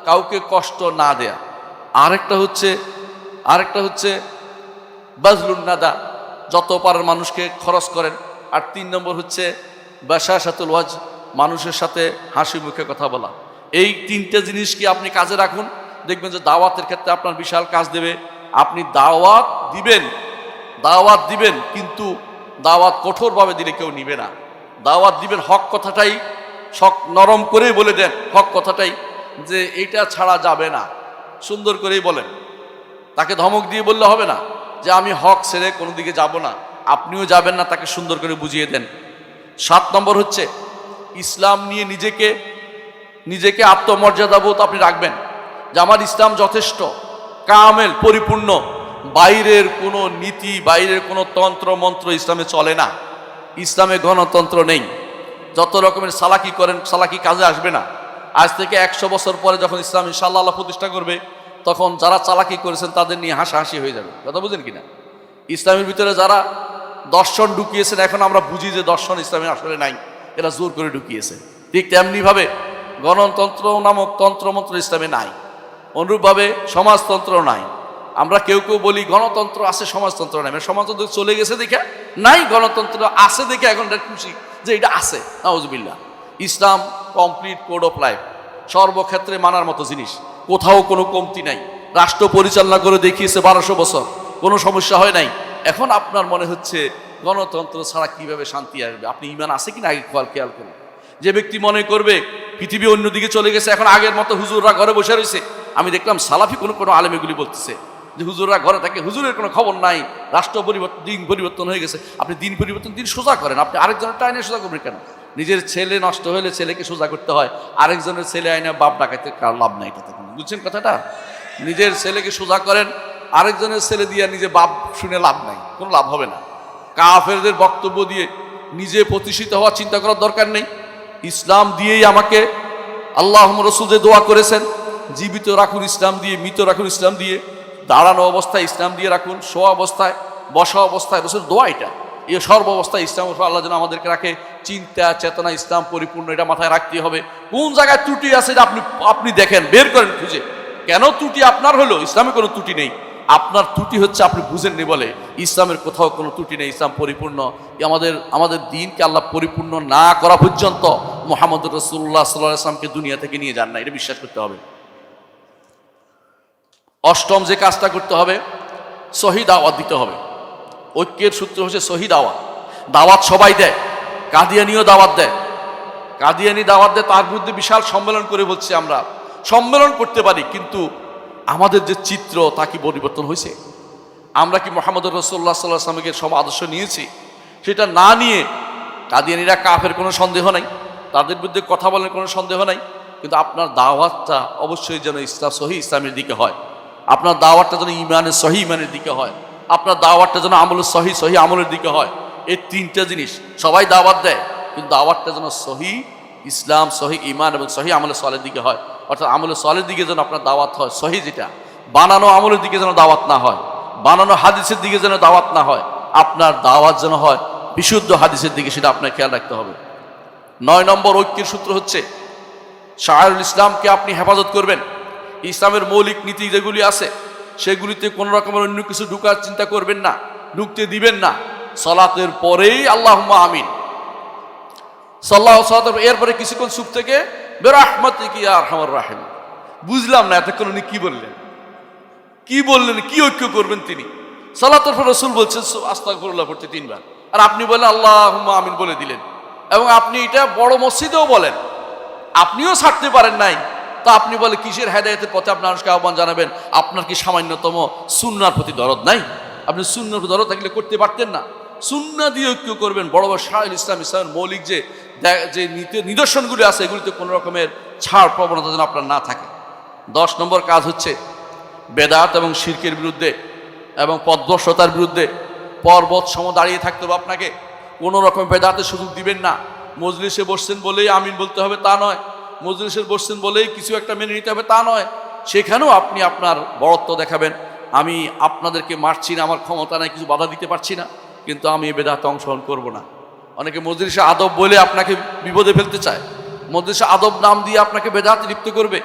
কাউকে কষ্ট না দেয়া। আরেকটা হচ্ছে বাজলুন নাদা, যত পারেন মানুষকে খরচ করেন। আর 3 নম্বর হচ্ছে বাশাশাতুল ওয়াজ, মানুষের সাথে হাসি মুখে কথা বলা। এই 3টে জিনিসকে আপনি কাজে রাখুন, দেখবেন যে দাওয়াতের ক্ষেত্রে আপনার বিশাল কাজ দেবে। আপনি দাওয়াত দিবেন, কিন্তু দাওয়াত কঠোরভাবে দিলে কেউ নিবে না। দাওয়াত দিবেন, হক কথাটাই নরম করেই বলে দেন, হক কথাটাই, যে এইটা ছাড়া যাবে না, সুন্দর করেই বলেন। তাকে ধমক দিয়ে বললে হবে না যে আমি হক ছেড়ে কোনো দিকে যাব না, আপনিও যাবেন না, তাকে সুন্দর করে বুঝিয়ে দেন। 7 নম্বর হচ্ছে ইসলাম নিয়ে নিজেকে আত্মমর্যাদাবোধ আপনি রাখবেন, যে আমার ইসলাম যথেষ্ট, কামেল, পরিপূর্ণ। বাইরের কোনো নীতি, বাইরের কোনো তন্ত্র মন্ত্র ইসলামে চলে না। ইসলামে গণতন্ত্র নেই। যত রকমের সালাকি করেন, সালাকি কাজে আসবে না। আজ থেকে 100 বছর পরে যখন ইসলাম ইনশাআল্লাহ আল্লাহ প্রতিষ্ঠা করবে, তখন যারা চালাকি করেছেন তাদের নিয়ে হাসাহাসি হয়ে যাবে। কথা বুঝেন কিনা? ইসলামের ভিতরে যারা দর্শন ঢুকিয়েছেন, এখন আমরা বুঝি যে দর্শন ইসলামে আসলে নাই, এরা জোর করে ঢুকিয়েছে। ঠিক তেমনিভাবে গণতন্ত্র নামক তন্ত্রমন্ত্র ইসলামে নাই, অনুরূপভাবে সমাজতন্ত্র নাই। আমরা কেউ বলি গণতন্ত্র আছে, সমাজতন্ত্র নাই। সমাজতন্ত্র চলে গেছে দেখে নাই, গণতন্ত্র আছে দেখে এখন খুশি যে এটা আছে। নাউজুবিল্লাহ। ইসলাম কমপ্লিট কোড অফ লাইফ, সর্বক্ষেত্রে মানার মতো জিনিস, কোথাও কোনো কমতি নাই। রাষ্ট্র পরিচালনা করে দেখিয়েছে 1200 বছর, কোনো সমস্যা হয় নাই। এখন আপনার মনে হচ্ছে গণতন্ত্র ছাড়া কিভাবে শান্তি আসবে? আপনি ঈমান আছে কিনা আগে খেয়াল করুন। যে ব্যক্তি মনে করবে পৃথিবী অন্যদিকে চলে গেছে, এখন আগের মতো হুজুররা ঘরে বসে রয়েছে। আমি দেখলাম সালাফি কোনো আলেম এগুলি বলতেছে যে হুজুররা ঘরে থাকে, হুজুরের কোনো খবর নাই, রাষ্ট্র পরিবর্তন, দিন পরিবর্তন হয়ে গেছে। আপনি দিন পরিবর্তন, দিন সোজা করেন। আপনি আরেকজনের টাইনে সোজা করবেন কেন? নিজের ছেলে নষ্ট হলে ছেলেকে সোজা করতে হয়, আরেকজনের ছেলে আইনে বাপ ডাকাইতে কার লাভ নাই। এটাতে বুঝছেন কথাটা? নিজের ছেলেকে সোজা করেন, আরেকজনের ছেলে দিয়ে নিজে বাপ শুনে লাভ নাই, কোনো লাভ হবে না। কাফেরদের বক্তব্য দিয়ে নিজে প্রতিষ্ঠিত হওয়ার চিন্তা করার দরকার নেই। ইসলাম দিয়েই আমাকে আল্লাহ রাসূল যে দোয়া করেছেন, জীবিত রাখুন ইসলাম দিয়ে, মৃত রাখুন ইসলাম দিয়ে, দাঁড়ানো অবস্থায় ইসলাম দিয়ে রাখুন, শোয়া অবস্থায়, বসা অবস্থায়, রাসূল দোয়া এটা। এই সর্ব অবস্থায় ইসলাম আল্লাহ যেন আমাদেরকে রাখে। চিন্তা চেতনা ইসলাম পরিপূর্ণ, এটা মাথায় রাখতে হবে। কোন জায়গায় ত্রুটি আছে এটা আপনি দেখেন, বের করেন খুঁজে। কেন ত্রুটি আপনার হলো? ইসলামে কোনো ত্রুটি নেই। আপনার ত্রুটি হচ্ছে আপনি বুঝেননি বলে। ইসলামের কোথাও কোনো ত্রুটি নেই, ইসলাম পরিপূর্ণ। আমাদের দিনকে আল্লাহ পরিপূর্ণ না করা পর্যন্ত মুহাম্মদ রাসূলুল্লাহ সাল্লাল্লাহু আলাইহি ওয়াসাল্লামকে দুনিয়া থেকে নিয়ে যান না, এটা বিশ্বাস করতে হবে। অষ্টম যে কাজটা করতে হবে, সহি দাওয়াত দিতে হবে। ঐক্যের সূত্র হচ্ছে সহি দাওয়াত। দাওয়াত সবাই দেয়, কাদিয়ানিও দাওয়াত দেয়, কাদিয়ানি দাওয়াত দেয়, তার বিরুদ্ধে বিশাল সম্মেলন করে বলছে আমরা সম্মেলন করতে পারি, কিন্তু আমাদের যে চিত্র তা কি পরিবর্তন হয়েছে? আমরা কি মুহাম্মদ রাসূলুল্লাহ সাল্লাল্লাহু আলাইহি ওয়াসাল্লামের সব আদর্শ নিয়েছি? সেটা না নিয়ে কাদিয়ানিরা কাফের, কোনো সন্দেহ নাই, তাদের বিরুদ্ধে কথা বলার কোনো সন্দেহ নাই, কিন্তু আপনার দাওয়াতটা অবশ্যই যেন ইসলাম সহি ইসলামের দিকে হয়, আপনার দাওয়াতটা যেন ইমানের সহি ইমানের দিকে হয়, আপনার দাওয়াতটা যেন আমলের সহি সহি আমলের দিকে হয়। এই তিনটা জিনিস সবাই দাওয়াত দেয়, কিন্তু দাওয়াতটা যেন সহি ইসলাম, সহি ইমান এবং সহি আমলের সলের দিকে হয়। অর্থাৎ আমলের সলের দিকে যেন আপনার দাওয়াত হয় সহি, যেটা বানানো আমলের দিকে যেন দাওয়াত না হয়, বানানো হাদিসের দিকে যেন দাওয়াত না হয়, আপনার দাওয়াত যেন হয় বিশুদ্ধ হাদিসের দিকে, সেটা আপনার খেয়াল রাখতে হবে। 9 নম্বর ঐক্যের সূত্র হচ্ছে শাআইরুল ইসলামকে আপনি হেফাজত করবেন। ইসলামের মৌলিক নীতি যেগুলি আছে সেগুলিতে কোনো রকমের অন্য কিছু ঢুকার চিন্তা করবেন না, ঢুকতে দিবেন না। সালাতের পরেই আল্লাহুম্মা আমিন, সালাতের এরপরে কিছুক্ষণ চুপ থেকে বিরহমাতিকা ইয়া আরহামার রাহিম। বুঝলাম না এতক্ষণ উনি কি বললেন, কি বললেন, কি ঐক্য করবেন তিনি? সালাতের পর রাসূল বলছেন আস্তাগফিরুল্লাহ পড়তে 3 বার, আর আপনি বলেন আল্লাহুম্মা আমিন বলে দিলেন, এবং আপনি এটা বড় মসজিদেও বলেন, আপনিও ছাড়তে পারেন নাই, তা আপনি বলে কিসের হেদায়েতের পথে আপনি মানুষকে আহ্বান জানাবেন? আপনার কি সামান্যতম সুন্নাহর প্রতি দরদ নাই? আপনি সুন্নাহর প্রতি দরদ থাকলে করতে পারতেন না? সুন্নাহ দিয়ে ঐক্য করবেন। বড় বড় শাইখুল ইসলাম, ইসলামের মৌলিক যে নিদর্শনগুলি আছে এগুলিতে কোনো রকমের ছাড় প্রবণতা যেন আপনার না থাকে। 10 নম্বর কাজ হচ্ছে বেদাত এবং শিরকের বিরুদ্ধে এবং পথভ্রষ্টতার বিরুদ্ধে পর্বত সম দাঁড়িয়ে থাকতে হবে আপনাকে। কোনো রকম বেদাতের সুযোগ দিবেন না। মজলিসে বসছেন বলেই আমিন বলতে হবে তা নয়, মজলিসে বসছেন বলেই কিছু একটা মেনে নিতে হবে তা নয়। সেখানেও আপনি আপনার বড়ত্ব দেখাবেন, আমি আপনাদেরকে মারছি না, আমার ক্ষমতা নাই, কিছু বাধা দিতে পারছি না, কিন্তু আমি বেদাতে অংশগ্রহণ করব না। অনেকে মজলিসে আদব বলে আপনাকে বিপদে ফেলতে চায়, মজলিসে আদব নাম দিয়ে আপনাকে বেদাতে লিপ্ত করবে,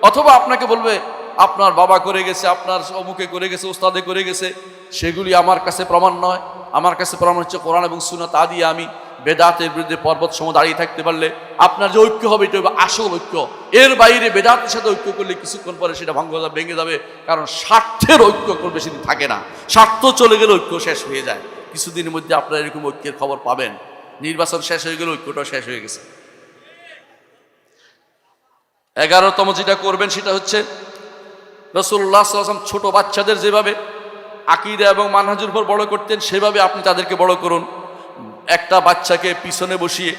অথবা আপনাকে বলবে আপনার বাবা করে গেছে, আপনার অমুকে করে গেছে, ওস্তাদে করে গেছে, সেগুলি আমার কাছে প্রমাণ নয়, আমার কাছে প্রমাণ হচ্ছে কোরআন এবং সুন্নাহ। তা দিয়ে আমি বেদাতের বিরুদ্ধে পর্বত সম দাঁড়িয়ে থাকতে পারলে আপনার যে ঐক্য হবে এটা হবে আসল ঐক্য। এর বাইরে বেদাতের সাথে ঐক্য করলে কিছুক্ষণ পরে সেটা ভেঙে যাবে, কারণ স্বার্থের ঐক্য বেশি দিন থাকে না, স্বার্থ চলে গেলে ঐক্য শেষ হয়ে যায়। কিছুদিনের মধ্যে আপনারা এরকম ঐক্যের খবর পাবেন, নির্বাচন শেষ হয়ে গেলে ঐক্যটাও শেষ হয়ে গেছে। 11তম যেটা করবেন সেটা হচ্ছে রাসূলুল্লাহ সাল্লাল্লাহু আলাইহি ওয়াসাল্লাম ছোট বাচ্চাদের যেভাবে আকীদা এবং মানহাজের উপর বড় করতেন সেভাবে আপনি তাদেরকে বড় করুন। একটা বাচ্চাকে পিছনে বসিয়ে,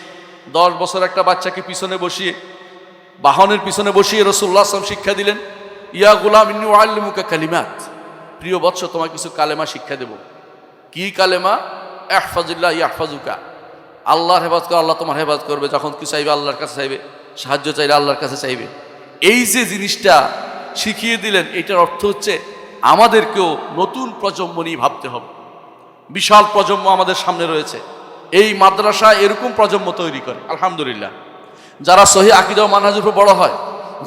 10 বছর একটা বাচ্চাকে পিছনে বসিয়ে, বাহনের পিছনে বসিয়ে রাসূলুল্লাহ সাল্লাল্লাহু আলাইহি ওয়াসাল্লাম শিক্ষা দিলেন, ইয়া গুলাম ইন্নী উআল্লিমুকা কালিমাত, প্রিয় বৎস তোমাকে কিছু কালেমা শিক্ষা দেব। কি কালেমা? ইহফাজিল্লাহ ইয়াহফাজুকা, আল্লাহর হেফাজত করো, আল্লাহ তোমার হেফাজত করবে। যখন কিছু চাইবে আল্লাহর কাছে চাইবে, সাহায্য চাইলে আল্লাহর কাছে চাইবে। এই যে জিনিসটা শিখিয়ে দিলেন, এটার অর্থ হচ্ছে আমাদেরকেও নতুন প্রজন্ম নিয়ে ভাবতে হবে। বিশাল প্রজন্ম আমাদের সামনে রয়েছে, এই মাদ্রাসা এরকম প্রজন্ম তৈরি করে আলহামদুলিল্লাহ, যারা সহিহ আকীদা ও মানহাজের উপর বড় হয়।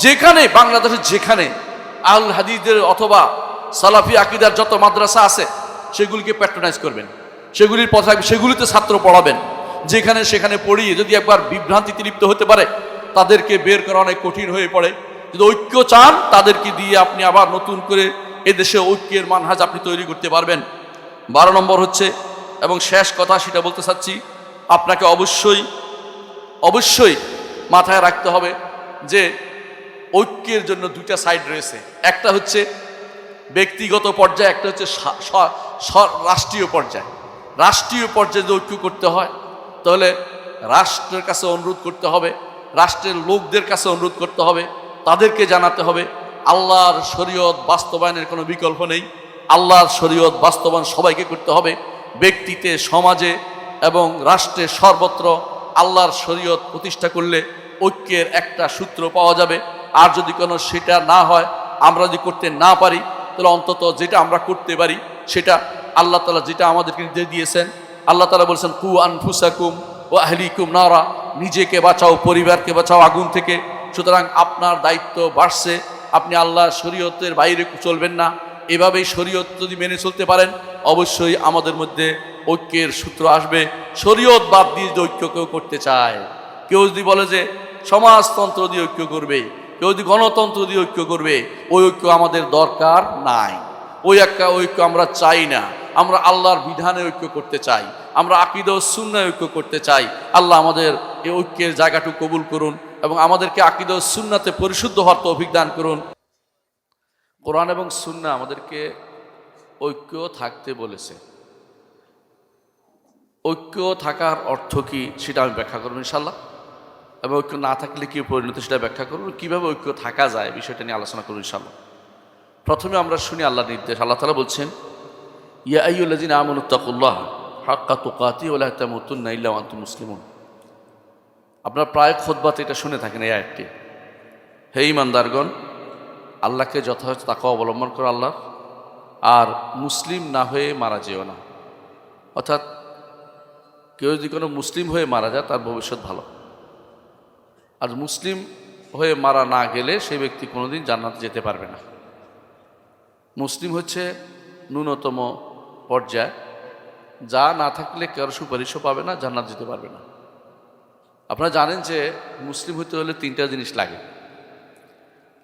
যেখানে বাংলাদেশের যেখানে আহলুল হাদিসদের অথবা সালাফি আকীদার যত মাদ্রাসা আছে সেগুলিকে প্যাট্রোনাইজ করবেন, সেগুলির পথে সেগুলিতে ছাত্র পড়াবেন। যেখানে সেখানে পড়িয়ে যদি একবার বিভ্রান্তিতে লিপ্ত হতে পারে তাদেরকে বের করা অনেক কঠিন হয়ে পড়ে। যদি ঐক্য চান তাদেরকে দিয়ে আপনি আবার নতুন করে এদেশে ঐক্যের মানহাজ আপনি তৈরি করতে পারবেন। 12 নম্বর হচ্ছে, এবং শেষ কথা সেটা বলতে চাচ্ছি, আপনাকে অবশ্যই মাথায় রাখতে হবে যে ঐক্যের জন্য 2টা সাইড রয়েছে। একটা হচ্ছে ব্যক্তিগত পর্যায়ে, একটা হচ্ছে রাষ্ট্রীয় পর্যায়ে। রাষ্ট্রীয় পর্যায়ে যদি ঐক্য করতে হয় তাহলে রাষ্ট্রের কাছে অনুরোধ করতে হবে, রাষ্ট্রের লোকদের কাছে অনুরোধ করতে হবে, তাদেরকে জানাতে হবে আল্লাহর শরীয়ত বাস্তবায়নের কোনো বিকল্প নেই, আল্লাহর শরীয়ত বাস্তবায়ন সবাইকে করতে হবে। ব্যক্তিতে, সমাজে এবং রাষ্ট্রে সর্বত্র আল্লাহর শরীয়ত প্রতিষ্ঠা করলে ঐক্যের একটা সূত্র পাওয়া যাবে। আর যদি কোনো সেটা না হয়, আমরা যদি করতে না পারি, তাহলে অন্তত যেটা আমরা করতে পারি সেটা আল্লাহ তাআলা যেটা আমাদেরকে নির্দেশ দিয়েছেন, আল্লাহ তাআলা বলছেন কু আনফুসাকুম ওয়া আহলিকুম নারা, নিজেকে বাঁচাও, পরিবারকে বাঁচাও আগুন থেকে। সুতরাং আপনার দায়িত্ব বাড়ছে, আপনি আল্লাহর শরীয়তের বাইরে চলবেন না। এভাবেই শরীয়ত যদি মেনে চলতে পারেন অবশ্যই আমাদের মধ্যে ঐক্যের সূত্র আসবে। শরীয়ত বাদ দিয়ে যদি ঐক্য কেউ করতে চায় কেউ যদি বলে যে সমাজতন্ত্র দিয়ে ঐক্য করবে, কেউ যদি গণতন্ত্র দিয়ে ঐক্য করবে, ওই ঐক্য আমাদের দরকার নাই। ওই একটা ঐক্য আমরা চাই না। আমরা আল্লাহর বিধানে ঐক্য করতে চাই, আমরা আকীদা ও সুন্নায় ঐক্য করতে চাই। আল্লাহ আমাদের এই ঐক্যের জায়গাটুকু কবুল করুন এবং আমাদেরকে আকীদা ও সুন্নাতে পরিশুদ্ধ হওয়ার তৌফিক দান করুন। কোরআন এবং সুন্নাহ আমাদেরকে ঐক্য থাকতে বলেছে। ঐক্য থাকার অর্থ কি সেটা আমি ব্যাখ্যা করব ইনশাল্লাহ, এবং ঐক্য না থাকলে কি পরিণতি সেটা ব্যাখ্যা করব, কীভাবে ঐক্য থাকা যায় বিষয়টা নিয়ে আলোচনা করব ইনশাল্লাহ। প্রথমে আমরা শুনি আল্লাহর নির্দেশ। আল্লাহ তাআলা বলছেন, ইয়া আইয়ুহাল্লাযীনা আমানুত্তাকুল্লাহ হাক্কা তুকাতিহি ওয়া লা তামুতুন্না ইল্লা ওয়া আনতুম মুসলিমুন। আপনারা প্রায় খুতবাতে এটা শুনে থাকেন এই আয়াতটি। হে ঈমানদারগণ, আল্লাহকে যথাযথ তাকওয়া অবলম্বন করো আল্লাহ, আর মুসলিম না হয়ে মারা যেও না। অর্থাৎ কেউ যদি কোনো মুসলিম হয়ে মারা যায় তার ভবিষ্যৎ ভালো, আর মুসলিম হয়ে মারা না গেলে সেই ব্যক্তি কোনোদিন জান্নাতে যেতে পারবে না। মুসলিম হচ্ছে ন্যূনতম পর্যায়, যা না থাকলে কারো সুপারিশও পাবে না, জান্নাত যেতে পারবে না। আপনারা জানেন যে মুসলিম হতে হলে তিনটা জিনিস লাগে।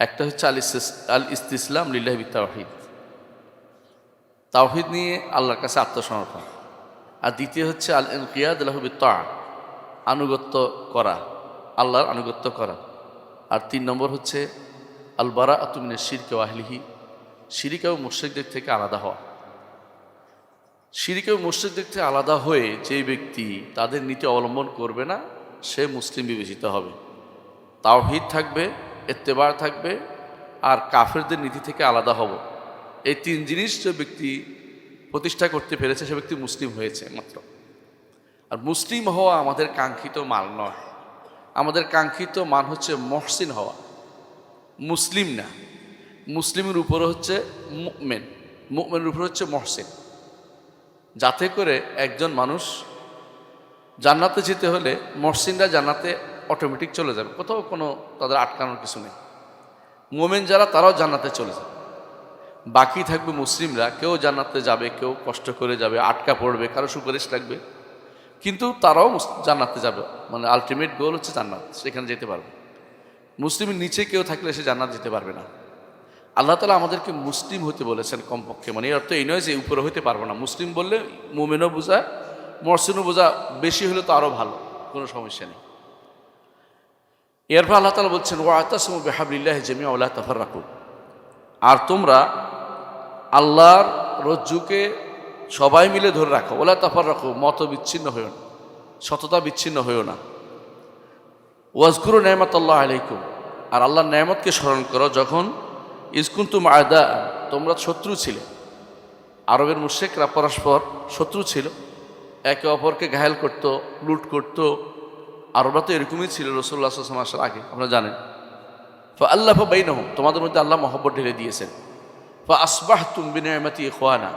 একটা হচ্ছে আল ইস্তিসলাম লিল্লাহি বিত্তাওহীদ, তাওহীদ নিয়ে আল্লাহর কাছে আত্মসমর্পণ। আর দ্বিতীয় হচ্ছে আল ইনকিয়াদ লাহু বিত্তাআ, আনুগত্য করা, আল্লাহর আনুগত্য করা। আর 3 নম্বর হচ্ছে আল বারাআতু মিনাশ শিরকি ওয়া আহলিহি, শিরিক এবং মুশরিকদের থেকে আলাদা হওয়া। শিরিক এবং মুশরিকদের থেকে আলাদা হয়ে যে ব্যক্তি তাদের নীতি অবলম্বন করবে না, সে মুসলিম বিবেচিত হবে। তাওহীদ থাকবে, ইত্তেবা থাকবে, আর কাফেরদের নীতি থেকে আলাদা হব। এই 3 জিনিস যে ব্যক্তি প্রতিষ্ঠা করতে পেরেছে সে ব্যক্তি মুসলিম হয়েছে মাত্র। আর মুসলিম হওয়া আমাদের কাঙ্ক্ষিত মান নয়। আমাদের কাঙ্ক্ষিত মান হচ্ছে মহসিন হওয়া, মুসলিম না। মুসলিমের উপরে হচ্ছে মুমিন, মুমিনের উপরে হচ্ছে মহসিন। যাতে করে একজন মানুষ জান্নাতে যেতে হলে মহসিনরা জান্নাতে অটোমেটিক চলে যাবে, কোথাও কোনো তাদের আটকানোর কিছু নেই। মুমিন যারা তারাও জান্নাতে চলে যাবে, বাকি থাকবে মুসলিমরা। কেউ জান্নাতে যাবে, কেউ কষ্ট করে যাবে, আটকা পড়বে, কারো সুপারিশ লাগবে, কিন্তু তারাও জান্নাতে যাবে। মানে আলটিমেট গোল হচ্ছে জান্নাত, সেখানে যেতে পারবে। মুসলিমের নিচে কেউ থাকলে সে জান্নাত যেতে পারবে না। আল্লাহ তাআলা আমাদেরকে মুসলিম হতে বলেছেন কমপক্ষে। মানে এর অর্থ এই নয় যে উপরে হইতে পারবো না। মুসলিম বললে মুমিনও বোঝা, মহসিনও বোঝা, বেশি হলে তো আরও ভালো, কোনো সমস্যা নেই। এরপর আল্লাহ তাআলা বলছেন, ওয়াতাসিমু বিহাবলিল্লাহি জামিআন ওয়া লা তাফাররাকু, আর তোমরা আল্লাহর রজ্জুকে সবাই মিলে ধরে রাখো। ওয়া লা তাফাররাকু, মত বিচ্ছিন্ন হইও না, সততা বিচ্ছিন্ন হইও না। ওয়াজকুরু নি'মাতাল্লাহি আলাইকুম, আর আল্লাহর নেয়ামতকে স্মরণ করো যখন ইজ কুনতুম আ'দা, তোমরা শত্রু ছিলে। আরবের মুশরিকরা পরস্পর শত্রু ছিল, একে অপরকে ঘায়েল করত, লুট করত। আরবরা তো এরকমই ছিল রাসূলুল্লাহ সাল্লাল্লাহু আলাইহি ওয়াসাল্লাম আসার আগে, আপনারা জানেন। ফাআল্লাফা বাইনাহুম, তোমাদের মধ্যে আল্লাহ মহব্বত ঢেলে দিয়েছেন। ফাআসবাহতুম বিনি'মাতি ইখওয়ানা,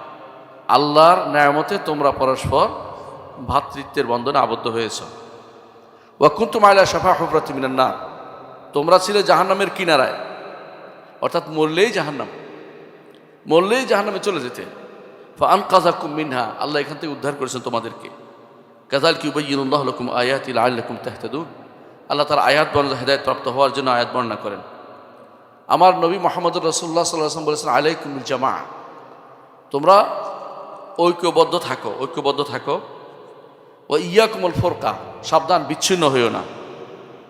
আল্লাহর নেয়ামতে তোমরা পরস্পর ভ্রাতৃত্বের বন্ধনে আবদ্ধ হয়েছ। ওয়া কুনতুম আলা শাফা হুফরাতিন মিনান নার, তোমরা ছিলে জাহান্নামের কিনারায়, অর্থাৎ মরলেই জাহান্নাম, মরলেই জাহান্নামে চলে যেতে। ফাআনকাযাকুম মিনহা, আল্লাহ এখান থেকে উদ্ধার করেছেন তোমাদেরকে। কাযালিকা ইউবাইয়িনুল্লাহু লাকুম আয়াতি লাআল্লাকুম তাহতাদুন, আল্লাহ তাআলা আয়াত বর্ণনা, হেদায়েত প্রাপ্ত হওয়ার জন্য আয়াত বর্ণনা করেন। আমার নবী মুহাম্মদুর রাসূলুল্লাহ সাল্লাল্লাহু আলাইহি ওয়াসাল্লাম বলেছেন, আলাইকুম বিল জামাআ, তোমরা ঐক্যবদ্ধ থাকো, ঐক্যবদ্ধ থাকো। ওয়া ইয়াকুমুল ফুরকা, সাবধান বিচ্ছিন্ন হইও না।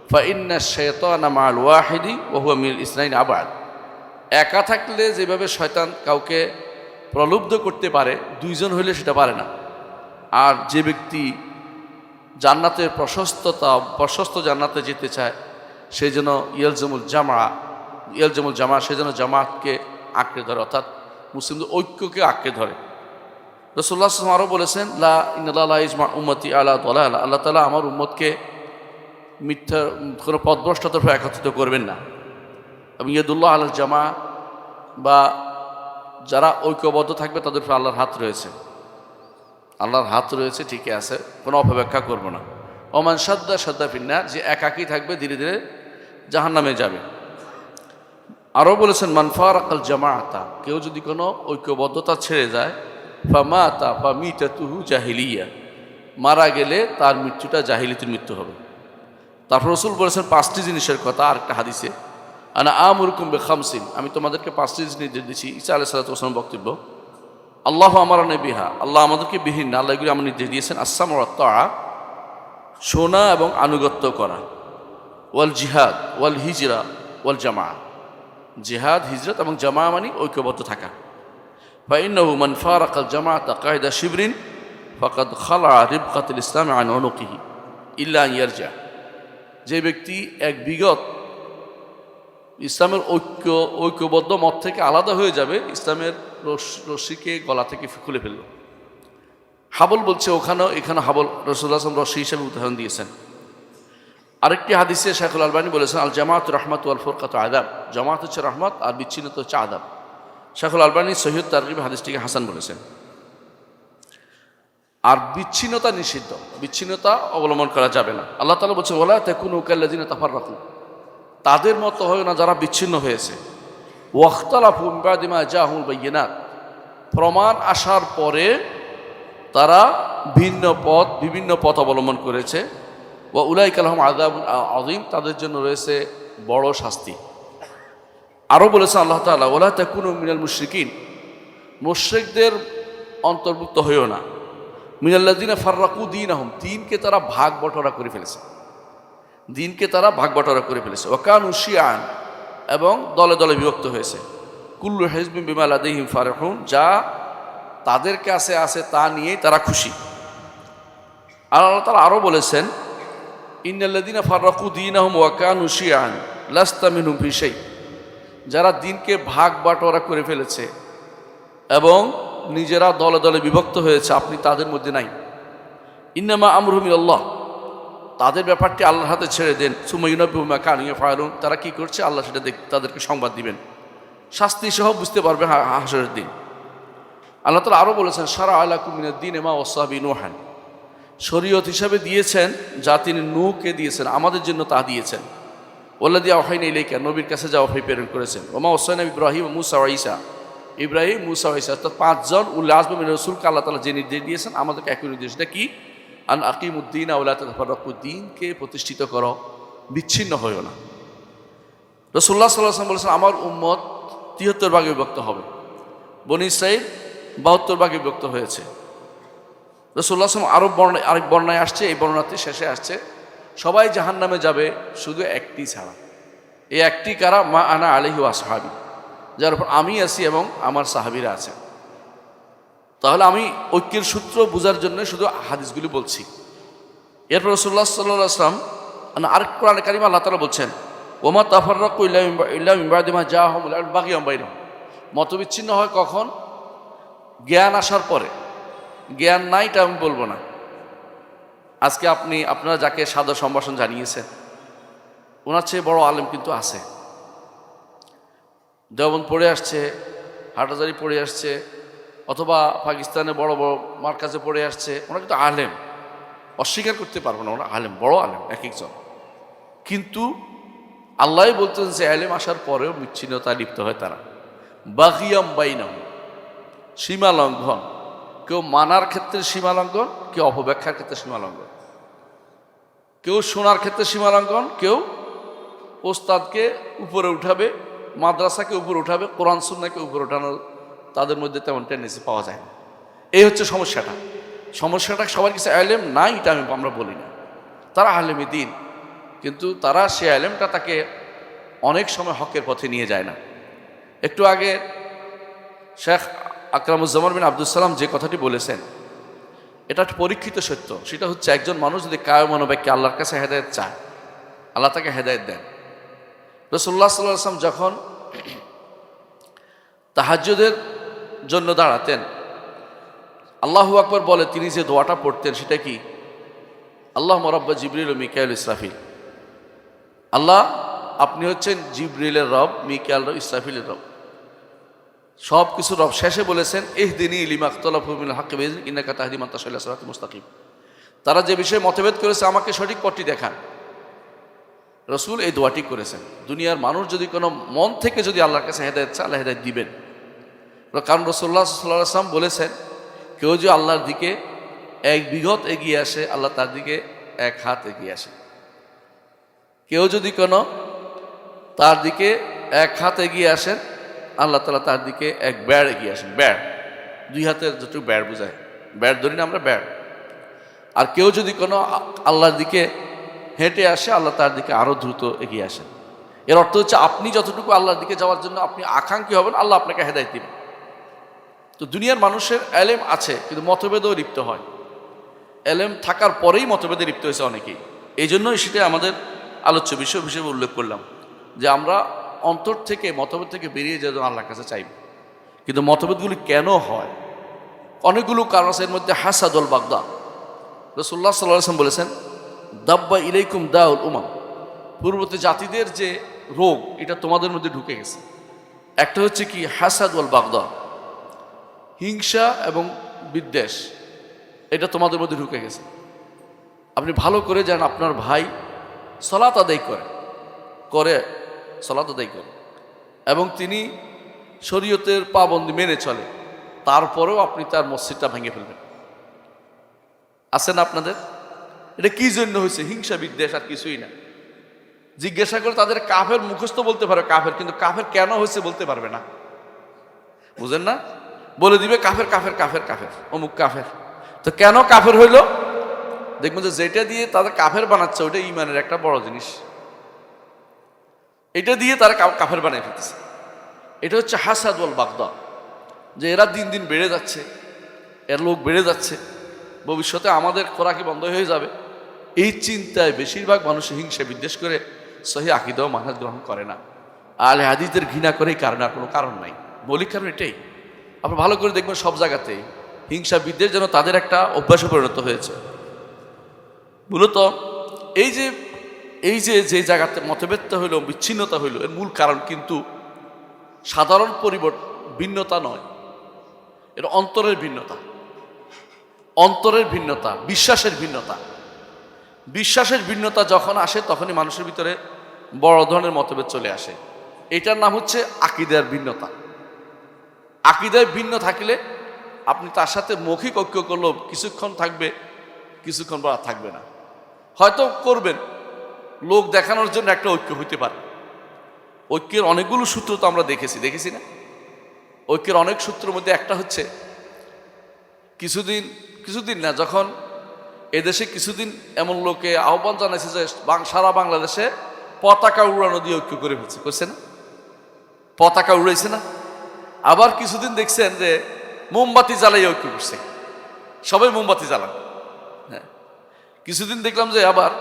ফা ইন্নাশ শাইতানা মাআল ওয়াহিদি ওয়া হুয়া মিনাল ইসনাইনি আবাদ, একা থাকলে যেভাবে শয়তান কাউকে প্রলুব্ধ করতে পারে, 2 জন হইলে সেটা পারে না। আর যে ব্যক্তি জান্নাতের প্রশস্ত জান্নাতে যেতে চায়, সেই জন্য ইয়ালজামুল জামা, সেই জন্য জামাতকে আঁকড়ে ধরে, অর্থাৎ মুসলিমদের ঐক্যকে আঁকড়ে ধরে। রাসূলুল্লাহ সাল্লাল্লাহু আলাইহি ওয়াসাল্লাম আরও বলেছেন, লা ইন্নাল্লাহা লা ইজমা উম্মতি আলা দালালা, আল্লাহ তাআলা আমার উম্মতকে মিথ্যা কোনো পথভ্রষ্টতার উপর একত্রিত করবেন না। এবং ইয়াদুল্লাহ আলাল জামা, বা যারা ঐক্যবদ্ধ থাকবে তাদের উপর আল্লাহর হাত রয়েছে, আল্লাহর হাত রয়েছে, ঠিকই আছে, কোনো অপব্যাখ্যা করব না। ওমান সাদ্দা ফিন্নার, যে একাকী থাকবে ধীরে ধীরে জাহান্নামে যাবে। আরও বলেছেন, মান ফারাকাল জামাআতা, কেউ যদি কোনো ঐক্যবদ্ধতা ছেড়ে যায়, ফামাতা ফামিতাতুহু জাহিলিয়া, মারা গেলে তার মৃত্যুটা জাহিলিয়াতের মৃত্যু হবে। তারপর রসুল বলেছেন 5টি জিনিসের কথা আরেকটা হাদিসে, আনা আমুরকুম বিখামসিন, আমি তোমাদেরকে 5টি জিনিস নির্দেশ দিচ্ছি। ঈসা আলাইহিস সালাতু ওয়াস সালাম বক্তব্য, আল্লাহু আমারানা বিহা, আল্লাহ আমাদেরকে বিহীন না, আল্লাহ এগুলি আমার নির্দেশ দিয়েছেন। আসসামু ওয়াত তাআ, শোনা এবং আনুগত্য করা, ওয়াল জিহাদ ওয়াল হিজরা ওয়াল জামা, জিহাদ হিজরত এবং জামা মানে ঐক্যবদ্ধ থাকা। ফাইন্নাহু মান ফারাকাল জামাআতা কায়দা শিবরিন ফাকাদ খালা রিবকাতুল ইসলাম আন উনুকিহি ইল্লা আন ইয়ারজা, যে ব্যক্তি এক বিগত ইসলামের ঐক্যবদ্ধ মত থেকে আলাদা হয়ে যাবে, ইসলামের রশ্মিকে গলা থেকে খুলে ফেলল। হাবল বলছে ওখানেও, এখানে হাবল রাসূলুল্লাহ সাল্লাল্লাহু আলাইহি ওয়াসাল্লাম রশ্মি হিসেবে উদাহরণ দিয়েছেন। আরেকটি হাদিসে শাইখুল আলবানী বলেছেন, আল জামাত রহমাত ওয়াল ফুরকাতু আযাব, জামাত হচ্ছে রহমত আর বিচ্ছিন্নতা হচ্ছে আযাব। শাইখুল আলবানী সহিহ তারগিব হাদিসটিকে হাসান বলেছেন। আর বিচ্ছিন্নতা নিষিদ্ধ, বিচ্ছিন্নতা অবলম্বন করা যাবে না। আল্লাহ তাআলা বলছেন, ওয়ালা তাকুনু কাল্লাযিনা তাফাররাকু, তাদের মতো হয় না যারা বিচ্ছিন্ন হয়েছে। ওয়াখতালাফু মিন বা'দি মা জাআহুমুল বায়্যিনাত, প্রমাণ আসার পরে তারা বিভিন্ন পথ অবলম্বন করেছে। ওয়া উলাইকা লাহুম আযাবুন আযীম, তাদের জন্য রয়েছে বড় শাস্তি। আরও বলেছেন আল্লাহ তাআলা, ওয়ালা তাকুনু মিনাল মুশরিকিন, মুশরিকদের অন্তর্ভুক্ত হইও না। মিনাল্লাযিনা ফাররাকু দীনাহুম, দিনকে তারা ভাগ বটোয়ারা করে ফেলেছে, দিনকে তারা ভাগ বটোয়ারা করে ফেলেছে। ওয়া কানু শিয়ান, এবং দলে দলে বিভক্ত হয়েছে। কুল্লু হিজবিন বিমা লাদাইহিম ফারিহুন, যা তাদের কাছে আছে তা নিয়েই তারা খুশি। আর আল্লাহ তাআলা আরও বলেছেন, ইন্নাল্লাযিনা ফাররাকু দীনাহুম ওয়া কানু শিয়ান লাস্তা মিনহুম ফি শাই, যারা দিনকে ভাগ বাটোয়ারা করে ফেলেছে এবং নিজেরা দলে দলে বিভক্ত হয়েছে, আপনি তাদের মধ্যে নাই। ইন্নামা আমরুহুম ইলাল্লাহ, তাদের ব্যাপারটি আল্লাহর হাতে ছেড়ে দেন। সুম্মা ইউনাব্বিউহুম বিমা কানু ইয়াফআলুন, তারা কি করছে আল্লাহ সেটা তাদেরকে সংবাদ দিবেন, শাস্তি সহ বুঝতে পারবে হাসরের দিন। আল্লাহ তাআলা আরও বলেছেন, শারা'a লাকুম মিনাদ দীনি মা ওয়াসা বিহি নূহান, শরীয়ত হিসাবে দিয়েছেন যা তিনি নূহকে দিয়েছেন, আমাদের জন্য তা দিয়েছেন। ওয়াল্লাযী আওহাইনা ইলাইকা, নবীর কাছে যা ওহী প্রেরণ করেছেন। ওয়া মা ওয়াসাইনা ইব্রাহিম মূসা ওয়া ঈসা, ইব্রাহিম মূসা ওয়া ঈসা, অর্থাৎ 5 জন উল আযম মিনার রাসূলকে আল্লাহ তাআলা যে নির্দেশ দিয়েছেন, আমাদেরকে একই নির্দেশ। এটা কি? আন আকিমুদ্দিন ওয়া লা তাতাফাররাকু, দিনকে প্রতিষ্ঠিত করো, বিচ্ছিন্ন হয়ো না। রাসূলুল্লাহ সাল্লাল্লাহু আলাইহি ওয়াসাল্লাম বলেছেন, আমার উম্মত 73 ভাগে বিভক্ত হবে। বনী ইসরাঈল 72 ভাগে বিভক্ত হয়েছে। রাসূলুল্লাহ সাল্লাল্লাহু আলাইহি ওয়াসাল্লাম আরেক বর্ণায় আসছে, এই বর্ণনাতে শেষে আসছে, সবাই জাহান্নামে যাবে শুধু একটি ছাড়া। এই একটি কারা? মা আনা আলাইহি ওয়া আসহাবি, যার উপর আমি আছি এবং আমার সাহাবীরা আছেন। তাহলে আমি ঐক্যের সূত্র বোঝার জন্য শুধু হাদিসগুলি বলছি। এরপর রাসূলুল্লাহ সাল্লাল্লাহু আলাইহি ওয়াসাল্লাম আরেক কোরআনে কারিমে আল্লাহ তাআলা বলছেন, ওমা তাফাররাকু ইল্লা মিন বা'দি মা জাআহুমুল ইলমু বাগিয়ান বাইনহুম, মতবিচ্ছিন্ন হয় কখন? জ্ঞান আসার পরে। জ্ঞান নাই এটা আমি বলবো না। আজকে আপনারা যাকে সাদর সম্ভাষণ জানিয়েছেন, ওনার চেয়ে বড় আলেম কিন্তু আছে। দেওবন্দ পড়ে আসছে, হাটহাজারী পড়ে আসছে, অথবা পাকিস্তানে বড় বড় মার্কাজে পড়ে আসছে, ওরা কিন্তু আলেম, অস্বীকার করতে পারবো না, ওরা আলেম, বড় আলেম এক একজন। কিন্তু আল্লাহ বলতেন যে আলেম আসার পরেও বিচ্ছিন্নতা লিপ্ত হয় তারা। বাগিয়াম বাইনাহুম, সীমা লঙ্ঘন, কেউ মানার ক্ষেত্রে সীমা লঙ্ঘন, কেউ অপব্যাখ্যার ক্ষেত্রে সীমা লঙ্ঘন, কেউ শোনার ক্ষেত্রে সীমা লঙ্ঘন, কেউ ওস্তাদকে উপরে উঠাবে, মাদ্রাসাকে উপরে উঠাবে, কোরআন সুন্নাহকে উপরে উঠানোর তাদের মধ্যে তেমন টেন্ডেন্সি পাওয়া যায় না। এই হচ্ছে সমস্যাটা। সবার কিছু আলেম নাই এটা আমরা বলি না, তারা আলেমই দিন, কিন্তু তারা সে আলেমটা তাকে অনেক সময় হকের পথে নিয়ে যায় না। একটু আগে শেখ আকরামুজ্জামান বিন আব্দুল সালাম যে কথাটি বলেছেন, এটা পরীক্ষিত সত্য। সেটা হচ্ছে, একজন মানুষ যদি কায়মনোবাক্যে আল্লাহর কাছে হেদায়েত চায়, আল্লাহ তাকে হেদায়েত দেন। রাসূলুল্লাহ সাল্লাল্লাহু আলাইহি ওয়াসাল্লাম যখন তাহাজ্জুদের জন্য দাঁড়াতেন, আল্লাহু আকবার বলে তিনি যে দোয়াটা পড়তেন সেটা কি? আল্লাহুম্মা রাব্বা জিবরিল ও মিকাইল ইসরাফিল, আল্লাহ আপনি হচ্ছেন জিবরিলের রব, মিকাইল রব, ইসরাফিলের রব, সব কিছু রব। শেষে বলেছেন, ইহদিনী লিমা ইখতালাফু মিনাল হাক্কি বিইজনিক ইন্নাকা তাহদি মান তাশাউ ইলা সিরাতিন মুস্তাকিম, তারা যে বিষয়ে মতভেদ করেছে আমাকে সঠিক পথটি দেখান। রাসূল এই দোয়াটি করেছেন। দুনিয়ার মানুষ যদি কোনো মন থেকে যদি আল্লাহর কাছে হেদায়েত চায়, আল্লাহ হেদায়েত দিবেন। কারণ রাসূলুল্লাহ সাল্লাল্লাহু আলাইহি ওয়াসাল্লাম বলেছেন, কেউ যদি আল্লাহর দিকে এক বিঘত এগিয়ে আসে, আল্লাহ তার দিকে এক হাত এগিয়ে আসে। কেউ যদি কোনো তার দিকে এক হাত এগিয়ে আসেন, আল্লাহ তাআলা তার দিকে এক বেড় এগিয়ে আসেন। বেড়, দুই হাতের যতটুকু বেড় বোঝায়, বেড় ধরি না আমরা, বেড়। আর কেউ যদি কোনো আল্লাহর দিকে হেঁটে আসে, আল্লাহ তার দিকে আরও দ্রুত এগিয়ে আসেন। এর অর্থ হচ্ছে আপনি যতটুকু আল্লাহর দিকে যাওয়ার জন্য আপনি আকাঙ্ক্ষী হবেন, আল্লাহ আপনাকে হেদায়েত দিবেন। তো দুনিয়ার মানুষের এলেম আছে, কিন্তু মতভেদও লিপ্ত হয়। এলেম থাকার পরেই মতভেদে লিপ্ত হয়েছে অনেকেই। এই জন্যই সেটা আমাদের আলোচ্য বিষয় হিসেবে উল্লেখ করলাম যে আমরা অন্তর থেকে মতভেদ থেকে বেরিয়ে যেন আল্লাহর কাছে চাইব। কিন্তু মতভেদগুলি কেন হয়? অনেকগুলো কারণ আছে। এর মধ্যে হাসাদুল বাগদা, রাসূলুল্লাহ সাল্লাল্লাহু আলাইহি ওয়াসাল্লাম বলেছেন, দাব্বা ইলাইকুম দাউল উমাম, পূর্ববর্তী জাতিদের যে রোগ এটা তোমাদের মধ্যে ঢুকে গেছে। একটা হচ্ছে কি হাসাদুল বাগদা, হিংসা এবং বিদ্বেষ, এটা তোমাদের মধ্যে ঢুকে গেছে। আপনি ভালো করে জানেন আপনার ভাই সালাত আদায় করে সালাত আদায় করে এবং তিনি শরীয়তের পাবন্দি মেনে চলে, তারপরেও আপনি তার মসজিদটা ভেঙে ফেলবেন। আছে না আপনাদের? এটা কি জন্য হয়েছে? হিংসা বিদ্বেষ, আর কিছুই না। জিজ্ঞাসা করে তাদের কাফের মুখস্থ বলতে পারে কাফের, কিন্তু কাফের কেন হয়েছে বলতে পারবে না। বুঝেন না? বলে দিবে কাফের কাফের কাফের কাফের, অমুক কাফের। তো কেন কাফের হইল? দেখবেন যে যেটা দিয়ে তাদের কাফের বানাচ্ছে ওইটা ইমানের একটা বড় জিনিস, এটা দিয়ে তারা কাফের বানিয়ে ফেলতেছে। এটা হচ্ছে হাসাদ ওয়াল বাগদা, যে এরা দিন দিন বেড়ে যাচ্ছে, এর লোক বেড়ে যাচ্ছে, ভবিষ্যতে আমাদের খোরাকি বন্ধ হয়ে যাবে। এই চিন্তায় বেশিরভাগ মানুষ হিংসা বিদ্বেষ করে সহিহ আকীদা ও মানহাজ গ্রহণ করে না। আহলে হাদিসদের ঘৃণা করে এই কারণে, আর কোনো কারণ নাই। মৌলিক কারণ এটাই। আপনি ভালো করে দেখবেন সব জায়গাতেই হিংসা বিদ্বেষ যেন তাদের একটা অভ্যাসে পরিণত হয়েছে। মূলত এই যে জায়গাতে মতভেদটা হইল, বিচ্ছিন্নতা হইল, এর মূল কারণ কিন্তু সাধারণ ভিন্নতা নয়, এটা অন্তরের ভিন্নতা। অন্তরের ভিন্নতা, বিশ্বাসের ভিন্নতা। বিশ্বাসের ভিন্নতা যখন আসে তখনই মানুষের ভিতরে বড় ধরনের মতভেদ চলে আসে। এটার নাম হচ্ছে আকীদার ভিন্নতা। আকীদায় ভিন্ন থাকলে আপনি তার সাথে মৌখিক ঐক্য করলেও কিছুক্ষণ থাকবে, কিছুক্ষণ পর থাকবে না। হয়তো করবেন, লোক দেখানোর জন্য একটা ঐক্য হইতে পারে। ঐক্যের অনেকগুলো সূত্র তো আমরা দেখেছি না? ঐক্যের অনেক সূত্রের মধ্যে একটা হচ্ছে কিছুদিন না, যখন এদেশে কিছুদিন এমন লোকে আহ্বান জানাইছে যে সারা বাংলাদেশে পতাকা উড়ানো দিয়ে ঐক্য করছে না? পতাকা উড়াইছে না? আবার কিছুদিন দেখছেন যে মোমবাতি জ্বালাই ঐক্য করছে, সবাই মোমবাতি জ্বালান। হ্যাঁ, কিছুদিন দেখলাম যে আবার